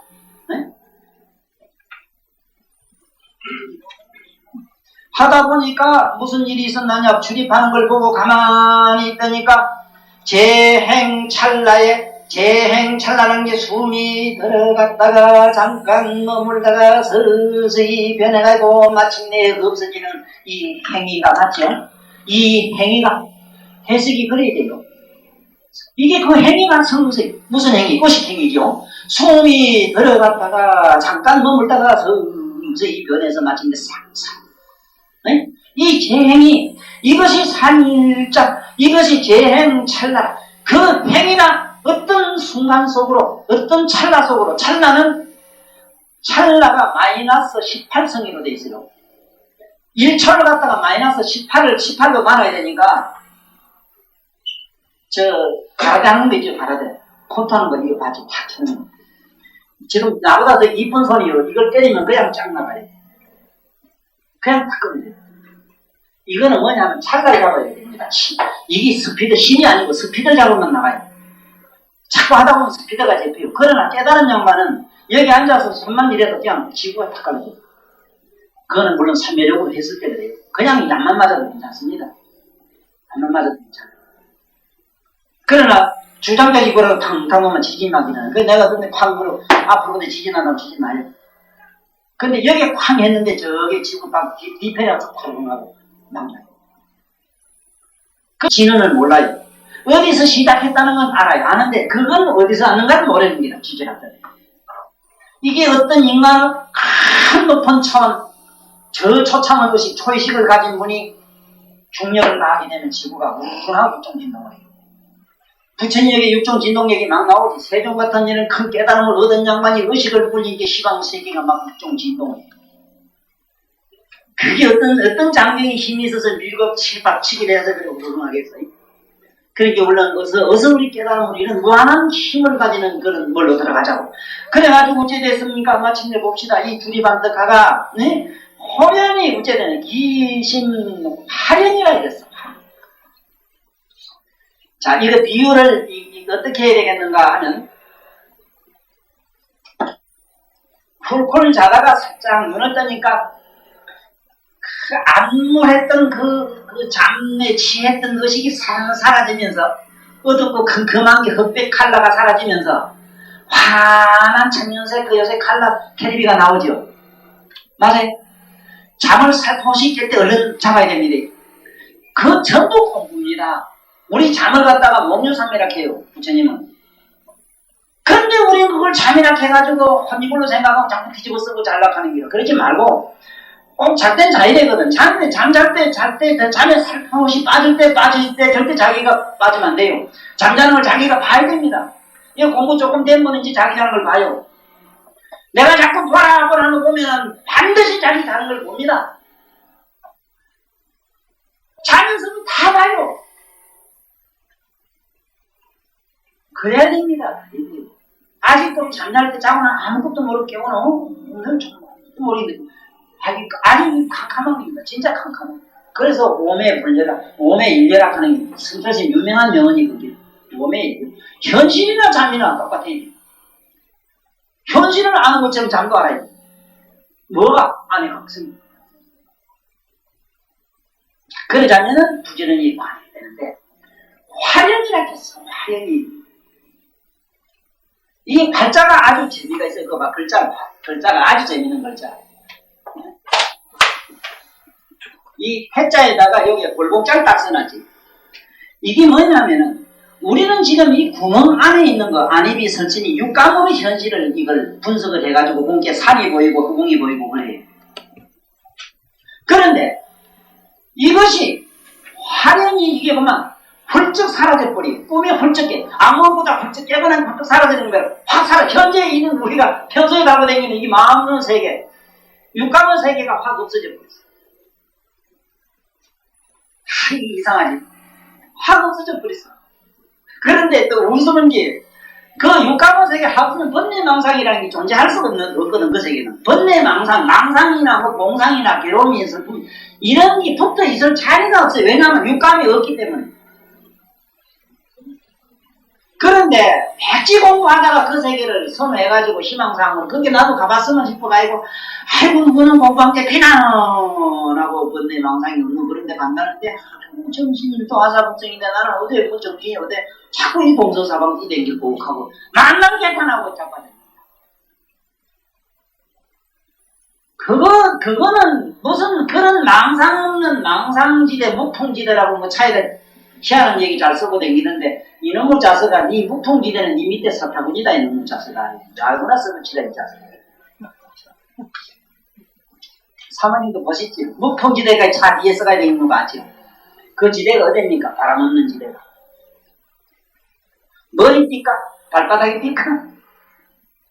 네? 하다 보니까 무슨 일이 있었느냐 출입하는 걸 보고 가만히 있더니까 재행찰나라는 게 숨이 들어갔다가 잠깐 머물다가 서서히 변해가고 마침내 없어지는 이 행위가 맞죠? 이 행위가 해석이 그래야 돼요. 이게 그 행위가 무슨 행위? 의식 행위죠. 숨이 들어갔다가 잠깐 머물다가 서서히 변해서 마침내 싹싹. 네? 이 재행이 이것이 살짝 이것이 재행 찰나 그 행위나 어떤 순간 속으로 어떤 찰나 속으로 찰나가 마이너스 18성으로 돼 있어요. 1초를 갖다가 마이너스 18로 나눠야 되니까 가라데 하는 거 있죠. 가라데 콘트 하는 거 이거 봐줘. 탁 쳐는 거. 지금 나보다 더 이쁜 손이요. 이걸 때리면 그냥 쫙 나가요. 그냥 바꾸면 돼요. 이거는 뭐냐면 찰나를 잡아야 됩니다. 이게 스피드, 신이 아니고 스피드 잡으면 나가요. 자꾸 하다 보면 스피드가 잡혀요. 그러나 깨달은 양반은 여기 앉아서 손만 이래도 그냥 지구가 탁 가려져요. 그거는 물론 삼매력으로 했을 때 그래요. 그냥 얌만 맞아도 괜찮습니다. 얌만 맞아도 괜찮아요. 그러나 주장자기 거라고 탕탕 오면 지진이 나긴 하네. 그래서 내가 근데 쾅 그러고 앞으로 근데 지진하다면 지진 나요. 근데 여기 쾅 했는데 저기 지구 방 뒤편에 가서 쾅 하고 남자요. 그 진원을 몰라요. 어디서 시작했다는 건 알아요. 아는데 그건 어디서 왔는가는 모릅니다. 지질학자들. 이게 어떤 인간의 큰 높은 차원, 저 초창원 것이 초의식을 가진 분이 중력을 가하게 되면 지구가 우tun하고 육종진동을 해요. 부처님에게 육종진동력이 막 나오지. 세종 같은 일은 큰 깨달음을 얻은 양반이 의식을 불린 게 시방세계가 막 육종진동을 해요. 그게 어떤 장경에 힘이 있어서 밀고 칠박치기를 해서 그래 우승하겠어요. 그러니까 물론 어서 우리 깨달음으로 이런 무한한 힘을 가지는 그런 걸로 들어가자고. 그래가지고 어째 됐습니까? 마침내 봅시다. 이 두리반득하가 네? 호련이 어째 되는 기심하련이라 이랬어. 자, 이거 비유를 어떻게 해야 되겠는가 하면 쿨쿨 자다가 살짝 눈을 뜨니까 그 안무했던 그 잠에 취했던 것이 사라지면서 어둡고 큼큼한 게 흑백 칼라가 사라지면서 환한 청년색 그 요새 칼라 테레비가 나오죠. 맞아요. 잠을 살포시 깰 때 얼른 잡아야 됩니다. 그 전부 공부입니다. 우리 잠을 갖다가 목유삼이라고 해요. 부처님은. 근데 우리는 그걸 잠이라고 해가지고 혼이불로 생각하고 자꾸 뒤집어 쓰고 잘락하는 거예요. 그러지 말고 꼭 잘 땐 자야 되거든. 잠잘 때 잠에 살포시 빠질 때 절대 자기가 빠지면 안 돼요. 잠자는 걸 자기가 봐야 됩니다. 이거 공부 조금 된 분인지 자기 자는 걸 봐요. 내가 자꾸 보라 하는 거 보면 반드시 자기 자는 걸 봅니다. 자면서도 다 봐요. 그래야 됩니다. 아직도 잠잘 때 자고는 아무것도 모르고 깨우는 모르겠는데 아주 캄캄한 겁니다. 진짜 캄캄한. 그래서 오매 불려라, 오매 일려라 하는 게 성철심 유명한 명언이 그게 오매 현실이나 잠이나 똑같아요. 현실을 아는 것처럼 잠도 알아요. 뭐가 안에 각성입니다. 그러자면은 부지런히 봐야 되는데 화련이라 했어. 화련이 이 글자가 아주 재미가 있어요. 그거 봐. 글자가 아주 재미있는 글자. 이 해자에다가 여기에 골복자를 딱 써놨지. 이게 뭐냐면은 우리는 지금 이 구멍 안에 있는 거 안입이 설친이 육감으로 현실을 이걸 분석을 해가지고 본게 산이 보이고 허공이 보이고 그래요. 그런데 이것이 화련히 이게 보면 훌쩍 사라져버리고 꿈이 훌쩍 깨 아무것보다 훌쩍 깨거나 훌쩍 사라지는 거야. 확 사라. 현재 있는 우리가 평소에 가고 다니는 이 마음의 세계 육감의 세계가 확 없어져 버렸어. 이상하지? 확 없어져 버렸어. 그런데 또 웃으는 게 그 육감의 세계 하고는 번뇌망상이라는 게 존재할 수가 없거든. 그 세계는 번뇌망상, 망상이나 뭐 공상이나 괴로움이 있을 뿐 이런 게 붙어 있을 자리가 없어요. 왜냐하면 육감이 없기 때문에. 그런데 백지 공부하다가 그 세계를 선호해가지고 희망사항으로 그게 나도 가봤으면 싶어가지고 아이고 누구는 공부한 게 피나라고 번뇌망상이 없는 그런 데 간다는데 정신이 또 아사복정인데 나는 어디에 그 정신이 어디 자꾸 이 동서사방 뛰댕기고 하고 만나면 괜찮하고 자꾸 그거는 무슨 그런 망상 없는 망상지대 묵통지대라고 뭐 차이를 희한한 얘기 잘 쓰고 다니는데 이놈의 자서가 네 묵통지대는 네 밑에 사타구니다 이놈의 자서가 알고나 쓰면 치라 이 자서가 사모님도 보시지 묵통지대가 차 뒤에 써가야 되는 거 맞죠? 그 지대가 어딥니까? 바람 없는 지대가 머리 띠까? 발바닥이 띠까?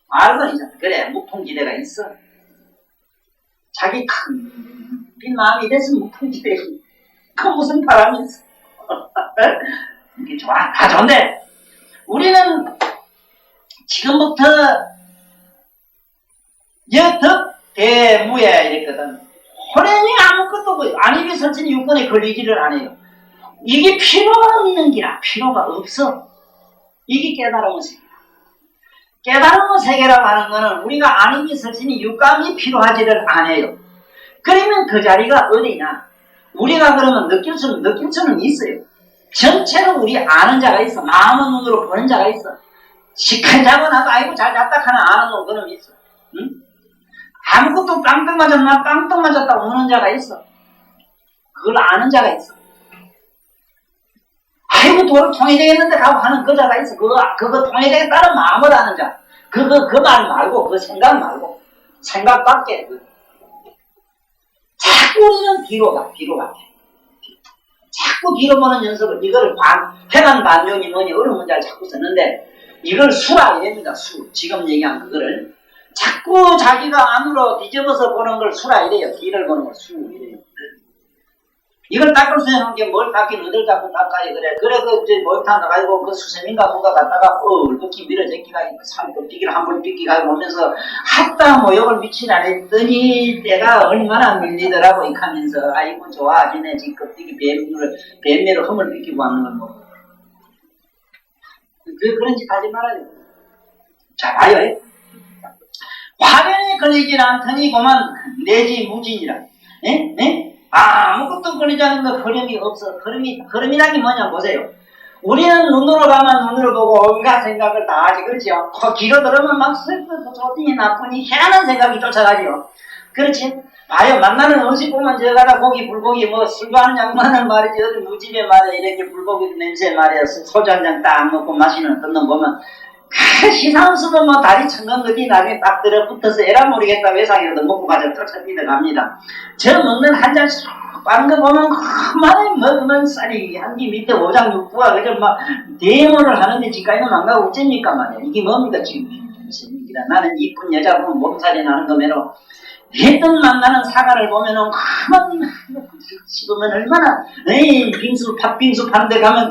알고 있잖아. 그래 묵통지대가 있어. 자기 큰 마음이 됐으면 묵통지대가 그 무슨 바람이 있어. 이게 좋아. 다 좋은데 우리는 지금부터 여덕 대무에 이랬거든. 호랭이 아무것도 안입이 설친이 육권에 걸리지를 않아요. 이게 필요가 없는 기라. 필요가 없어. 이게 깨달음의 세계야. 깨달음의 세계라고 하는 거는 우리가 안입이 설친이 육감이 필요하지를 않아요. 그러면 그 자리가 어디냐? 우리가 그러면 느낄 수는 있어요. 전체로 우리 아는 자가 있어. 마음의 눈으로 보는 자가 있어. 시큰 자고 나도 아이고 잘 잤다 하는 아는 놈 그놈 있어. 응? 아무것도 빵떡 맞았나 빵떡 맞았다 우는 자가 있어. 그걸 아는 자가 있어. 아이고 도를 통해되겠는데 하고 하는 그 자가 있어. 그거 통해되겠다는 마음을 아는 자. 그 말 말고 그 생각 말고 생각밖에 자꾸 우리는 뒤로 가. 자꾸 뒤로 보는 연습을 이거를 회관 반용이 뭐니 어려운 문제를 자꾸 쓰는데 이걸 수라 이랍니다. 수. 지금 얘기한 그거를 자꾸 자기가 안으로 뒤집어서 보는 걸 수라 이래요. 뒤를 보는 걸 수 이래요. 이걸 닦을 수 있는 게 뭘 닦긴 어딜 닦고 닦아야 그래. 그래 목욕탕 가가지고 그 수세민가 누가 갔다가 얼룩기 밀어제끼가 산 껍데기를 한번 삐끼가 오면서 하다 모욕을 미친 안 했더니 때가 얼마나 밀리더라고 이 하면서 아이고 좋아지네 지금 껍데기 뱀매로 흠을 삐끼고 하는 건 뭐. 그런 짓 하지 말아요. 자 봐요. 화면에 걸리질 않더니고만 내지 무진이라. 에? 아무것도 걸리지 않는 거 흐름이 없어. 흐름이란 게 뭐냐 보세요. 우리는 눈으로 가면 눈으로 보고 온갖 생각을 다 하지 그렇지요. 귀로 들으면 막 슬프고 좋더니 나쁘니 희한한 생각이 쫓아가지요. 그렇지? 봐요. 만나는 음식 보면 저가다 고기 불고기 뭐 술 좋아하는 양반은 말이지 어디 무집에 말이야 이렇게 불고기 냄새 말이야 소주 한 잔 딱 먹고 마시는 그런 놈 보면 시상수도 뭐 다리 천건 거지 나중에 딱 들어붙어서 에라 모르겠다 외상이라도 먹고 가자 쫓아뛰어 갑니다. 저 먹는 한 잔씩 빠른 거 보면 그만에 먹으면 쌀이 한기 밑에 오장육부가 그저 막 대모를 하는데 지금까지는 안 가고 어쩝니까 말이야. 이게 뭡니까 지금 나는 이쁜 여자 보면 몸살이 나는 거면은 했던 만나는 사과를 보면은 가만 씹으면 얼마나 팥빙수 파는 데 가면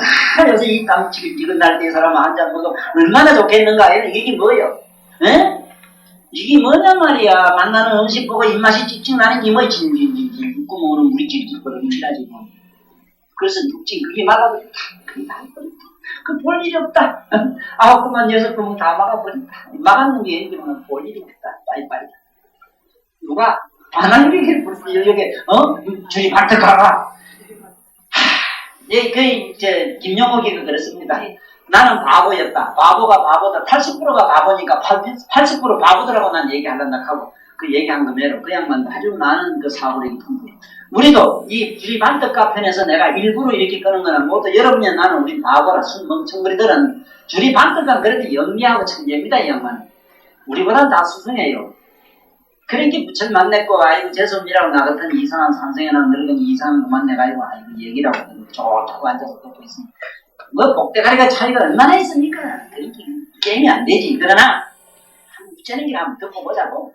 요새 이 땀 지글지글 날 때 사람 한 잔 먹으면 얼마나 좋겠는가. 이게 뭐예요? 에? 이게 뭐냐 말이야. 만나는 음식 보고 입맛이 찍찍 나는 게 뭐 진진진진 웃고 먹는 우리 집집 버릇이다 지금. 그래서 묵진 그게 막아버렸다. 그게 막아버렸다. 그 볼 일이 없다. 9번 6번 다 막아버렸다. 막았는 게 얘기면 볼 일이 없다. 빨리빨리. 누가 하나님에게 벌써 여기에 주님 한테 가라. 김영옥이가 그랬습니다. 나는 바보였다. 바보가 바보다. 80%가 바보니까 80% 바보더라고 난 얘기한다 하고 그 얘기한 거매로 그 양반 아주 많은 그 사고력이 풍부해. 우리도 이 주리반떡가 편에서 내가 일부러 이렇게 끄는 거는 모두 여러분이 나는 우리 바보라 순 멍청거리들은 주리반떡가 그래도 영리하고 천재입니다. 이 양반은. 우리보다는 다 수승해요. 그렇게 부처를 만났고 아이고 재수님이라고 나 같은 이상한 산성에나 늙은 이상한 거 만나가지고 아이고 얘기라고 좋다고 앉아서 듣고 있으니까 뭐 복대가리가 차이가 얼마나 있습니까? 그렇게 게임이 안 되지. 그러나 부처님 얘기 한번 듣고 보자고.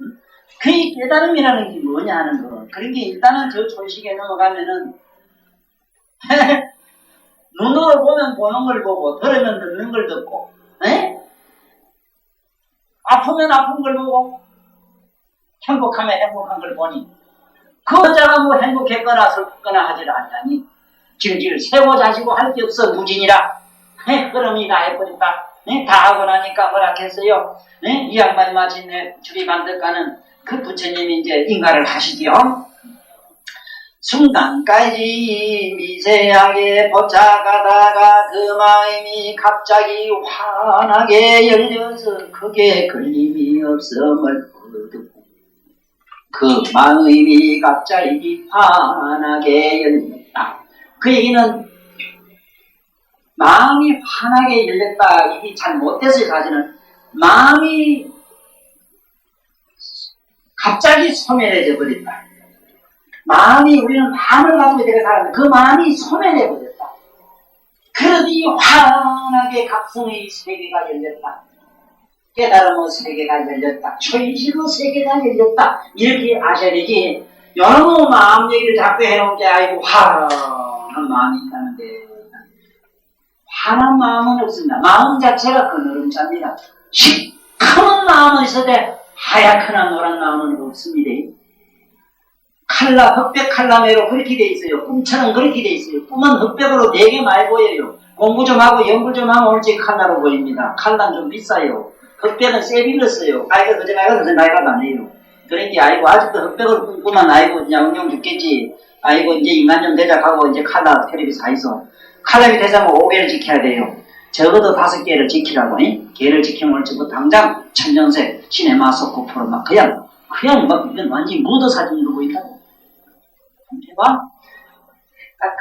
그 깨달음이라는 게 뭐냐 하는 거. 그러니까 일단은 저 초식에 넘어가면은 눈으로 보면 보는 걸 보고 들으면 듣는 걸 듣고 에? 아프면 아픈 걸 보고 행복하면 행복한 걸 보니 그 여자가 뭐 행복했거나 슬프거나 하질 않냐니 질질 세워 자시고 할 게 없어 무진이라 그럼이 다 해버렸다 다 하고 나니까 뭐라 했어요. 이 양반이 마침내 주리반득가는 그 부처님이 이제 인가를 하시지요. 순간까지 미세하게 포착하다가 그 마음이 갑자기 환하게 열려서 크게 걸림이 없음을 얻고 그 마음이 갑자기 환하게 열렸다. 그 얘기는 마음이 환하게 열렸다. 이게 잘 못했어요. 사실은 마음이 갑자기 소멸해져 버렸다. 마음이 우리는 마음을 가지고 내가 살았는데 그 마음이 소멸해 버렸다. 그러니 환하게 각성의 세계가 열렸다. 깨달음의 세계가 열렸다. 초인실의 세계가 열렸다. 이렇게 아셔야 되지. 여러분 마음 얘기를 자꾸 해놓은 게 아니고 환한 마음이 있다는데 환한 마음은 없습니다. 마음 자체가 그늘음자입니다. 시커먼 마음은 있어도 하얗거나 노란 마음은 없습니다. 칼라, 흑백 칼라매로 그렇게 돼 있어요. 꿈처럼 그렇게 돼 있어요. 꿈은 흑백으로 되게 많이 보여요. 공부 좀 하고 연구 좀 하면 올지 칼라로 보입니다. 칼라는 좀 비싸요. 흑백은 세비를 써요. 아이가 그저 나이가 그저 나이가 많아요. 그러니까 아이고 아직도 흑백으로 꿈꾸면 아이고 그냥 응용 죽겠지. 아이고 이제 인간 좀 되자하고 이제 칼라 테레비 사있어. 칼라비 되자면 5개를 지켜야 돼요. 적어도 5개를 지키라고. 개를 지키면 올지부터 당장 천년색 시네마 소코프로 막 그냥 막 이건 완전히 무더 사진으로 보인다고. 해봐.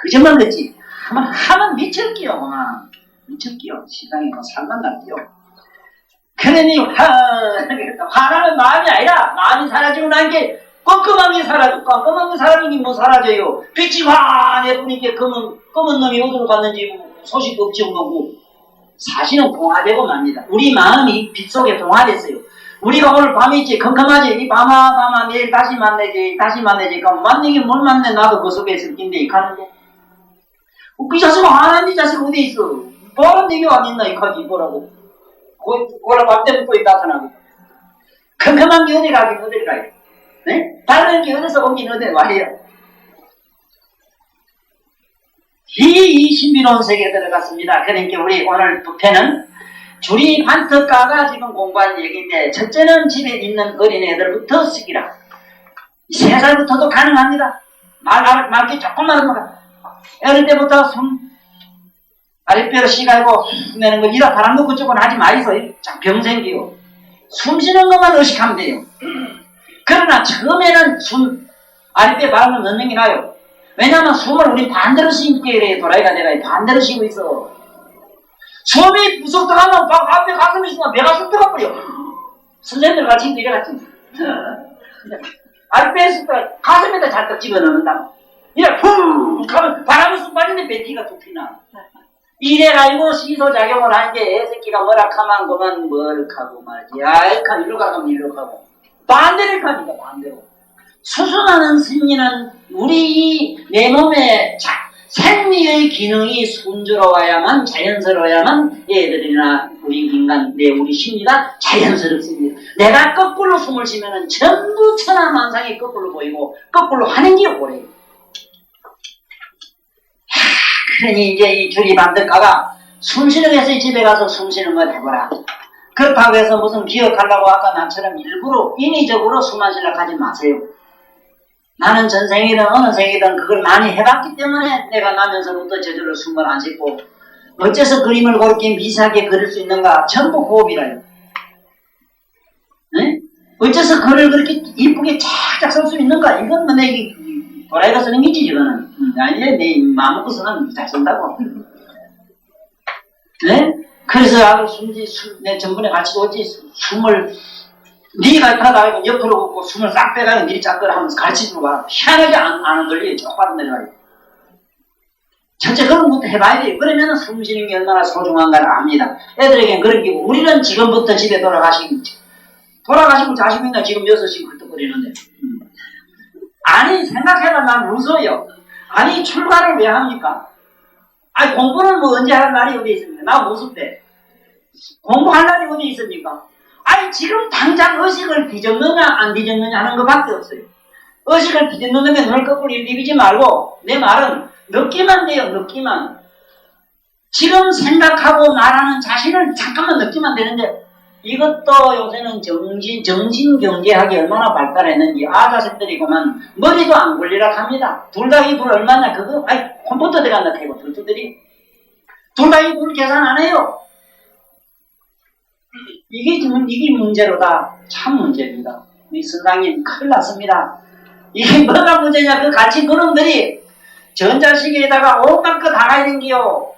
그저만 그랬지. 하면 미쳤기요. 미쳤기요. 시장에 살만 났기요. 그러니 화나는 마음이 아니라 마음이 사라지고 난 게 껌껌한 게 사라져. 껌껌한 게 사라지니 뭐 사라져요. 빛이 환해보니까 검은 놈이 어디로 갔는지 소식 없지 뭐고 사실은 동화되고 맙니다. 우리 마음이 빛 속에 동화됐어요. 우리가 오늘 밤에 있지 컴컴하지 이 밤아 내일 다시 만나지 그럼 만나긴 뭘 만나 나도 그 속에 있을 텐데 이 가는데 그 자식 화난 이 자식 어디 있어 뭐라는 얘기가 안 있나 이 가지 뭐라고 그거를 밤 때부터 또 나타나고 컴컴한 게 어디 가요 네? 다른 게 어디서 오긴 어디 와요. 이 신비로운 세계에 들어갔습니다. 그러니까 우리 오늘 부패는 주리반떡가가 지금 공부한 얘기인데 첫째는 집에 있는 어린애들부터 쓰기라. 3살부터도 가능합니다. 말기 조금만 하면 어릴 때부터 숨 아랫배로 씨갈고 내는 거 이라 바람 넣고 조금 하지 마이소. 병 생기요. 숨 쉬는 것만 의식하면 돼요. 그러나 처음에는 숨 아랫배 바람을 넣는 게 나아요. 왜냐하면 숨을 우리 반대로 쉬니까 그래. 도라이가 내가 반대로 쉬고 있어. 숨이 무섭다 하면 앞에 가슴이 있으면 배가 쑥 들어가버려. 선생님들 같이 이래같이 아랫배에서 가슴에다 잘딱 집어넣는다. 이래 푹 하면 바람이 쑥 빠지는데 배티가 뚝 피나. 이래가지고 시소작용을 한 게 애새끼가 뭐락하면 그만 뭐락하고 말이지. 아이카 일로 가면 일로 가고 반대를 가니까 반대로. 수순하는 승리는 우리 내 몸의 생리의 기능이 순조로워야만 자연스러워야만 얘들이나 우리 인간 우리 심리가 자연스럽습니다. 내가 거꾸로 숨을 쉬면은 전부 천하만상이 거꾸로 보이고 거꾸로 하는 게 오래요. 그러니 이제 이 주리반득가가 숨쉬는 해서 집에 가서 숨쉬는 걸 해보라. 그렇다고 해서 무슨 기억하려고 아까 나처럼 일부러 인위적으로 숨 안 쉬려고 하지 마세요. 나는 전생이든 어느 생이든 그걸 많이 해봤기 때문에 내가 나면서부터 저절로 숨을 안 쉬고 어째서 그림을 그렇게 미세하게 그릴 수 있는가? 전부 호흡이라요. 네? 어째서 글을 그렇게 이쁘게 착착 쓸 수 있는가? 이건 뭐 내 도라이가 쓰는 게지, 이거는. 아니, 내 마음 먹고 쓰면 잘 쓴다고. 네? 그래서 아주 내 전번에 같이 오지, 숨을, 니가 타다가 옆으로 걷고 숨을 싹 빼가지고 니리 짝거라 하면서 가르치주고 가. 희한하게 안 걸리게 쭉 빠져내려가요. 첫째 그런 것도 해봐야 돼요. 그러면 숨 쉬는 게 얼마나 소중한가를 압니다. 애들에겐 그런 게, 우리는 지금부터 집에 돌아가시고 자식이나 지금 6시 헐떡거리는데. 아니, 생각해봐. 난 무서워요. 아니, 출가를 왜 합니까? 아니, 공부는 뭐 언제 할 날이 어디 있습니까? 나 무섭대. 공부할 날이 어디 있습니까? 아니, 지금 당장 의식을 뒤집느냐, 안 뒤집느냐 하는 것밖에 없어요. 의식을 뒤집는 놈에 눈을 거꾸로 비비지 말고, 내 말은 느끼만 돼요, 느끼만. 지금 생각하고 말하는 자신을 잠깐만 느끼면 되는데, 이것도 요새는 정신경제학이 얼마나 발달했는지 아자식들이고만 머리도 안 굴리라 합니다. 둘 다 이 둘 얼마나 그거 아이 컴퓨터 들어간다 해고 둘들이 둘 다 이 둘 계산 안 해요. 이게 문제로다. 참 문제입니다. 우리 선장님 큰일 났습니다. 이게 뭐가 문제냐? 그 갇힌 그놈들이 전자시계에다가 온갖 거 다 가야 된기요.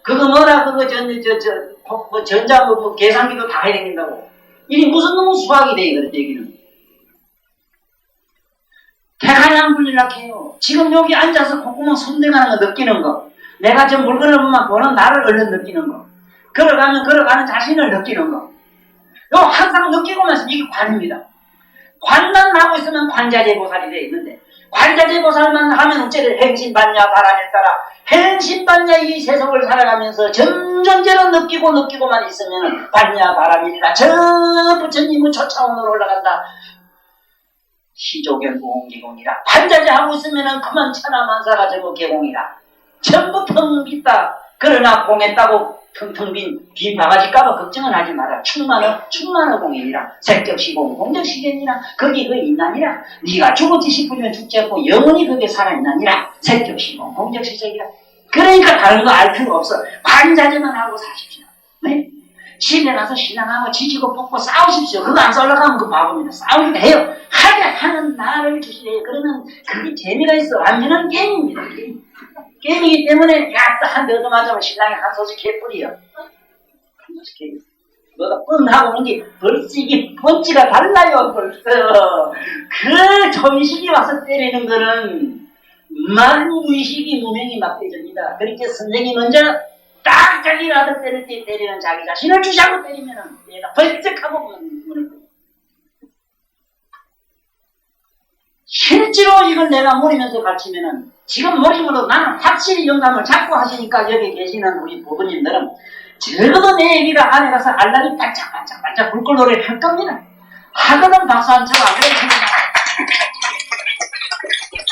그거 뭐라 그거 전자 계산기도 다 해야 된다고. 이게 무슨 놈의 수학이 돼 이거는 얘기는. 대가량 불리락 해요. 지금 여기 앉아서 콧구멍 손대가는 거 느끼는 거. 내가 저 물건을 보면 나를 얼른 느끼는 거. 걸어가는 자신을 느끼는 거. 요 항상 느끼고만 이게 관입니다. 관만 하고 있으면 관자재보살이 돼 있는데 관자재보살만 하면 어째를 행신받냐 바람에 따라 행신받냐 이 세속을 살아가면서 점점대로 느끼고만 있으면 받냐 바람이니라 저 부처님은 초차원으로 올라간다. 시조견보공기공이라 관자재 하고 있으면 그만 천하만사가 전부 개공이라 전부 텅 빈다. 그러나 공했다고 텅텅 빈 바가지까봐 걱정은 하지 마라. 충만어 공이니라. 색격시공 공적시견이라. 거기 그 있나니라. 네가 죽었지 싶으면 죽지 않고 영원히 거기에 살아있나니라. 색격시공 공적시적이라. 그러니까 다른 거 알 필요 없어. 관자재만 하고 사십시오. 네? 집에 가서 신앙하고 지지고 뽑고 싸우십시오. 그거 안 싸우려고 하면 그 바보입니다. 싸우기도 해요. 하게 하는 나를 주시래요. 그러면 그게 재미가 있어. 완전한 게임입니다. 게임이기 때문에 약간 한 대 얻어맞으면 신랑이 한 소식 해뿌리요. 한 소식 해. 뭐가 뻔하고 오는 게 벌써 이게 본지가 달라요. 벌써 그 점식이 와서 때리는 거는 무의식이 무명이 맞대줍니다. 그렇게 선생이 먼저 딱 자기 아들 때릴 때 때리는 자기 자신을 주시하고 때리면은 얘가 벌쩍하고 문을 실제로 이걸 내가 모르면서 가르치면은 지금 모르면도 나는 확실히 영감을 잡고 하시니까 여기 계시는 우리 부부님들은 적어도 내 얘기가 안에 가서 알라리 반짝반짝 불꽃 노래를 할 겁니다. 하거든 박수 한 쳐 안 그래?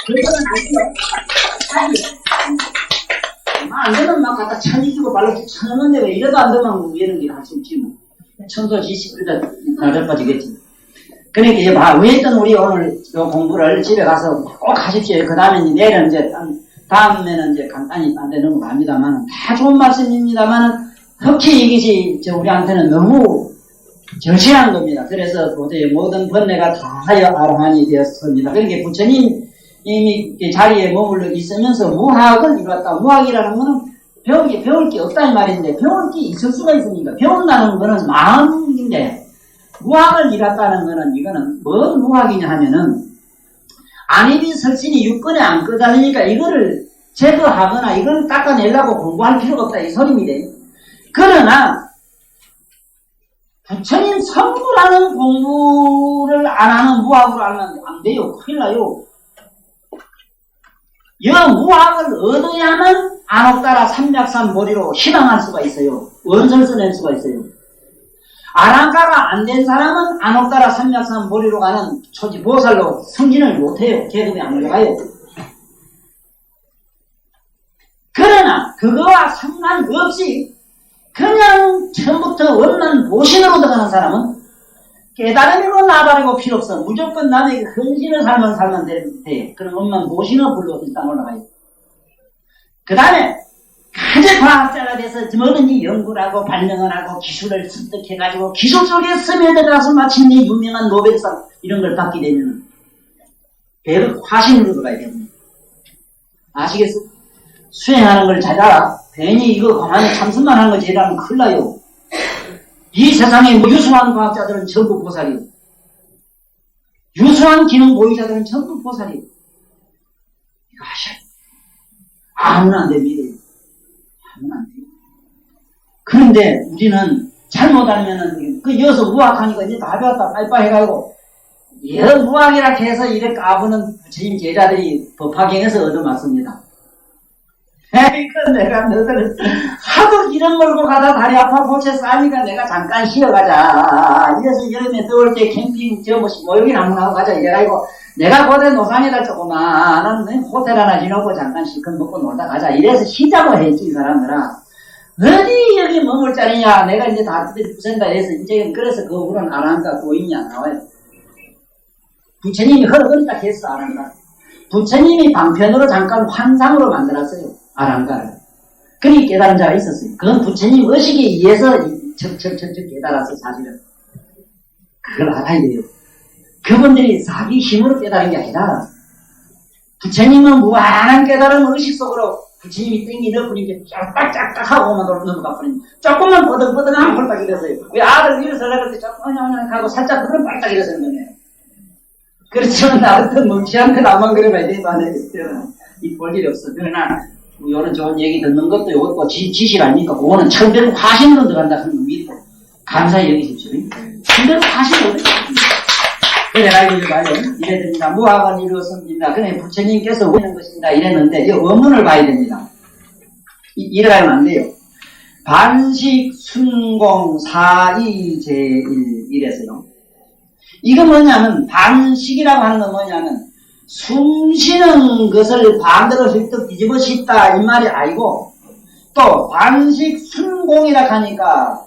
그래서는 안 되면 막 갖다 천지 주고 발로 쳐넣는데 왜 이래도 안 되면 이런 게 할 수 있지 뭐. 천도 지식 그러다 나절 빠지겠지. 그러니까 이제 위에 있던 우리 오늘 요 공부를 집에 가서 꼭 하십시오. 그 다음에 내일은 이제 다음에는 이제 간단히 딴 데 넘어갑니다만 다 좋은 말씀입니다만 특히 이것이 우리한테는 너무 절실한 겁니다. 그래서 도저히 모든 번뇌가 다 아랑하니 되었습니다. 그러니까 부처님 이미 자리에 머물러 있으면서 무학을 이뤘다. 무학이라는 거는 배울 게 없다 이 말인데 배울 게 있을 수가 있습니까? 배운다는 거는 마음인데 무학을 이뤘다는 거는 이거는 뭔 무학이냐 하면은 안입이 설신이 육근에 안 끄달리니까 이거를 제거하거나 이걸 닦아내려고 공부할 필요가 없다 이 소리입니다. 그러나 부처님 성불하는 공부를 안 하는 무학으로 알면 안 돼요. 큰일 나요. 이 무학을 얻어야만 안옥따라 삼백삼보리로 희망할 수가 있어요. 원서를 써낼 수가 있어요. 아랑가가 안 된 사람은 안옥따라 삼백삼보리로 가는 초지보살로 승진을 못해요. 계급이 안 올라가요. 그러나 그거와 상관없이 그냥 처음부터 원만 보신으로 들어가는 사람은 깨달음이고 나발이고 필요 없어. 무조건 남에게 헌신을 살면 돼. 그럼 원만 보신으로 불러 일단 올라가요. 그 다음에 아주 과학자가 돼서 뭐든지 연구를 하고 발명을 하고 기술을 습득해가지고 기술 속에 스며들어서 마침내 유명한 노벨상 이런 걸 받게 되면 배를 화신으로 가야 됩니다. 아시겠어? 수행하는 걸 잘하라. 괜히 이거 가만히 참선만 하는 거 제일하면 큰일 나요. 이 세상에 유수한 과학자들은 전부 보살이요. 유수한 기능 보유자들은 전부 보살이요. 이거 하셔야 돼요. 아무나 안 됩니다. 아무나 안 돼요. 그런데 우리는 잘못하면은 그 이어서 무학하니까 이제 다 배웠다 빨리빨리 해가지고 이런 무학이라 해서 이렇게 까부는 부처님 제자들이 법화경에서 얻어맞습니다. 에이그 내가 너희들 하도 기름 몰고 가다 다리 아파 보채 싸니까 내가 잠깐 쉬어가자. 이래서 여름에 더울 때 캠핑 모욕이 한번 하고 가자 이래가지고 내가 고대 노상에다 조그마한 호텔 하나 지놓고 잠깐 실컷 먹고 놀다 가자 이래서 쉬자고 했지 이 사람들아. 어디 여기 머물 자리냐. 내가 이제 다 부센다 해서 이제 그래서 그 물은 아란가 도인이 안 나와요. 부처님이 허락하니까 했어 아란가. 부처님이 방편으로 잠깐 환상으로 만들었어요. 아란가를. 그러니 깨달은 자가 있었어요. 그건 부처님 의식에 의해서 척척척척 깨달았어 사실은. 그걸 알아야 돼요. 그분들이 자기 힘으로 깨달은 게 아니라 부처님은 무한한 깨달은 의식 속으로 부처님이 땡기 넣어버린 게 짝딱짝딱 하고 넘어가 버린 조금만 버덕버덕하면 홀딱 일어서요. 왜 아들 일어서려고 할 때 조금 하고 살짝 그러면 발딱 일어서는 거네요. 그렇지만 나한테 멍치한 건 나만 그래봐야 돼. 이 볼 일이 없어. 그러나 이런 좋은 얘기 듣는 것도 이것도 지실 아닙니까? 그거는 천대로 화신으로 들어간다 하는 거 믿고 감사히 여기십시오. 천대로 화신으로 그래가 이거 봐요. 이래 됩니다. 무학은 이루었습니다. 그래 부처님께서 오는 것입니다. 이랬는데 이 원문을 봐야 됩니다. 이래가면 안 돼요. 반식 순공 사이제일 이래서요. 이거 뭐냐면 반식이라고 하는 건 뭐냐면 숨 쉬는 것을 반대로 휙떡 뒤집어 씹다 이 말이 아니고 또 반식 순공이라 하니까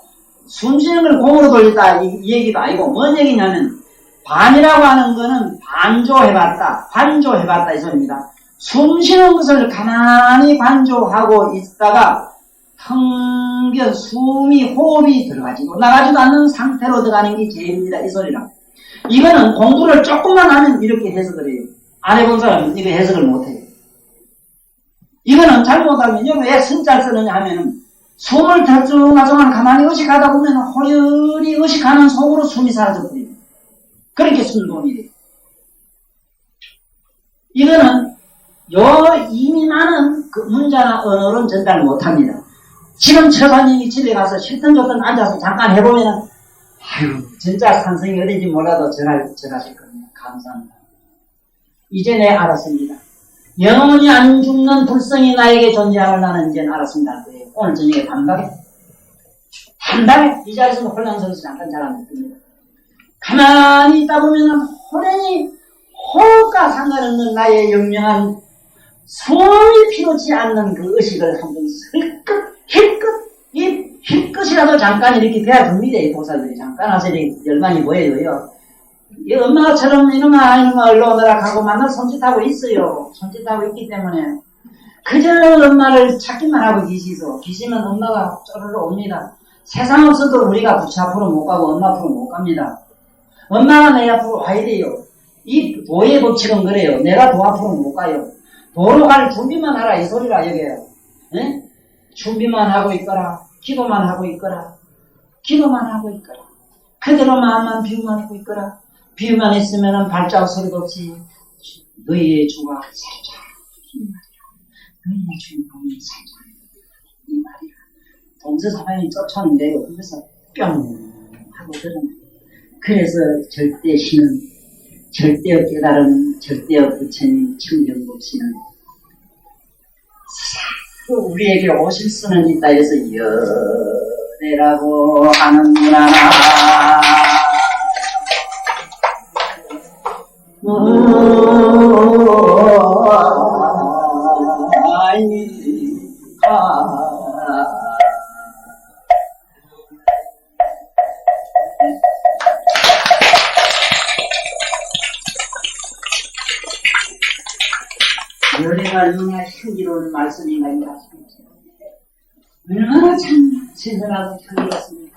숨 쉬는 걸 공으로 돌렸다 이 얘기도 아니고 뭔 얘기냐면 반이라고 하는 거는 반조해봤다 반조해봤다 이 소리입니다. 숨 쉬는 것을 가만히 반조하고 있다가 텅빈 숨이 호흡이 들어가지도 나가지도 않는 상태로 들어가는 게 죄입니다 이 소리라. 이거는 공부를 조금만 하면 이렇게 해석을 해요. 안 해본 사람은 이거 해석을 못해요. 이거는 잘못하면 이거 왜 승자를 쓰느냐 하면은 숨을 들쭉마중한 가만히 의식하다 보면 호연히 의식하는 속으로 숨이 사라져버려요. 그렇게 순공이 돼요. 이거는 이미 많은 그 문자나 언어로는 전달 못합니다. 지금 처사님이 집에 가서 싫든 좋든 앉아서 잠깐 해보면은 아유 진짜 산성이 어딘지 몰라도 전하실 겁니다. 감사합니다. 이제 내 알았습니다. 영원히 안 죽는 불성이 나에게 존재함을 나는 이제 알았습니다. 오늘 저녁에 단박에 이 자리에서 혼란스러워서 잠깐 잘 안 듣습니다. 가만히 있다 보면은 호련히 호흡과 상관없는 나의 영명한 숨이 피놓지 않는 그 의식을 한번 힐끗이라도 잠깐 이렇게 대해줍니다. 이 보살들이 잠깐 와서 열만히 보여줘요. 이 엄마처럼 이놈아 얼른 오느라 하고 만나 손짓하고 있어요. 손짓하고 있기 때문에 그저 엄마를 찾기만 하고 계시면 엄마가 쪼르르 옵니다. 세상 없어도 우리가 부처 앞으로 못 가고 엄마 앞으로 못 갑니다. 엄마가 내 앞으로 와야 돼요. 이 도의 법칙은 그래요. 내가 도 앞으로 못 가요. 도로 갈 준비만 하라 이 소리라 여기에요. 네? 준비만 하고 있거라. 기도만 하고 있거라. 그대로 마음만 비우만 하고 있거라. 비유만 있으면은 발자국 소리도 없이 너희의 주가 살짝 이 말이야. 너희의 주인공이 살짝 이 말이야. 동서사방이 쫓아오는데요. 그래서 뿅 하고 들은. 그래서 절대 신은 절대의 깨달음, 절대의 부처님 청정법신은 우리에게 오실 수는 있다 해서 연애라고 하는구나. 연애가 얼마나 신기로운 말씀인가 싶습니다. 얼마나 참 신선하고 편리했습니까?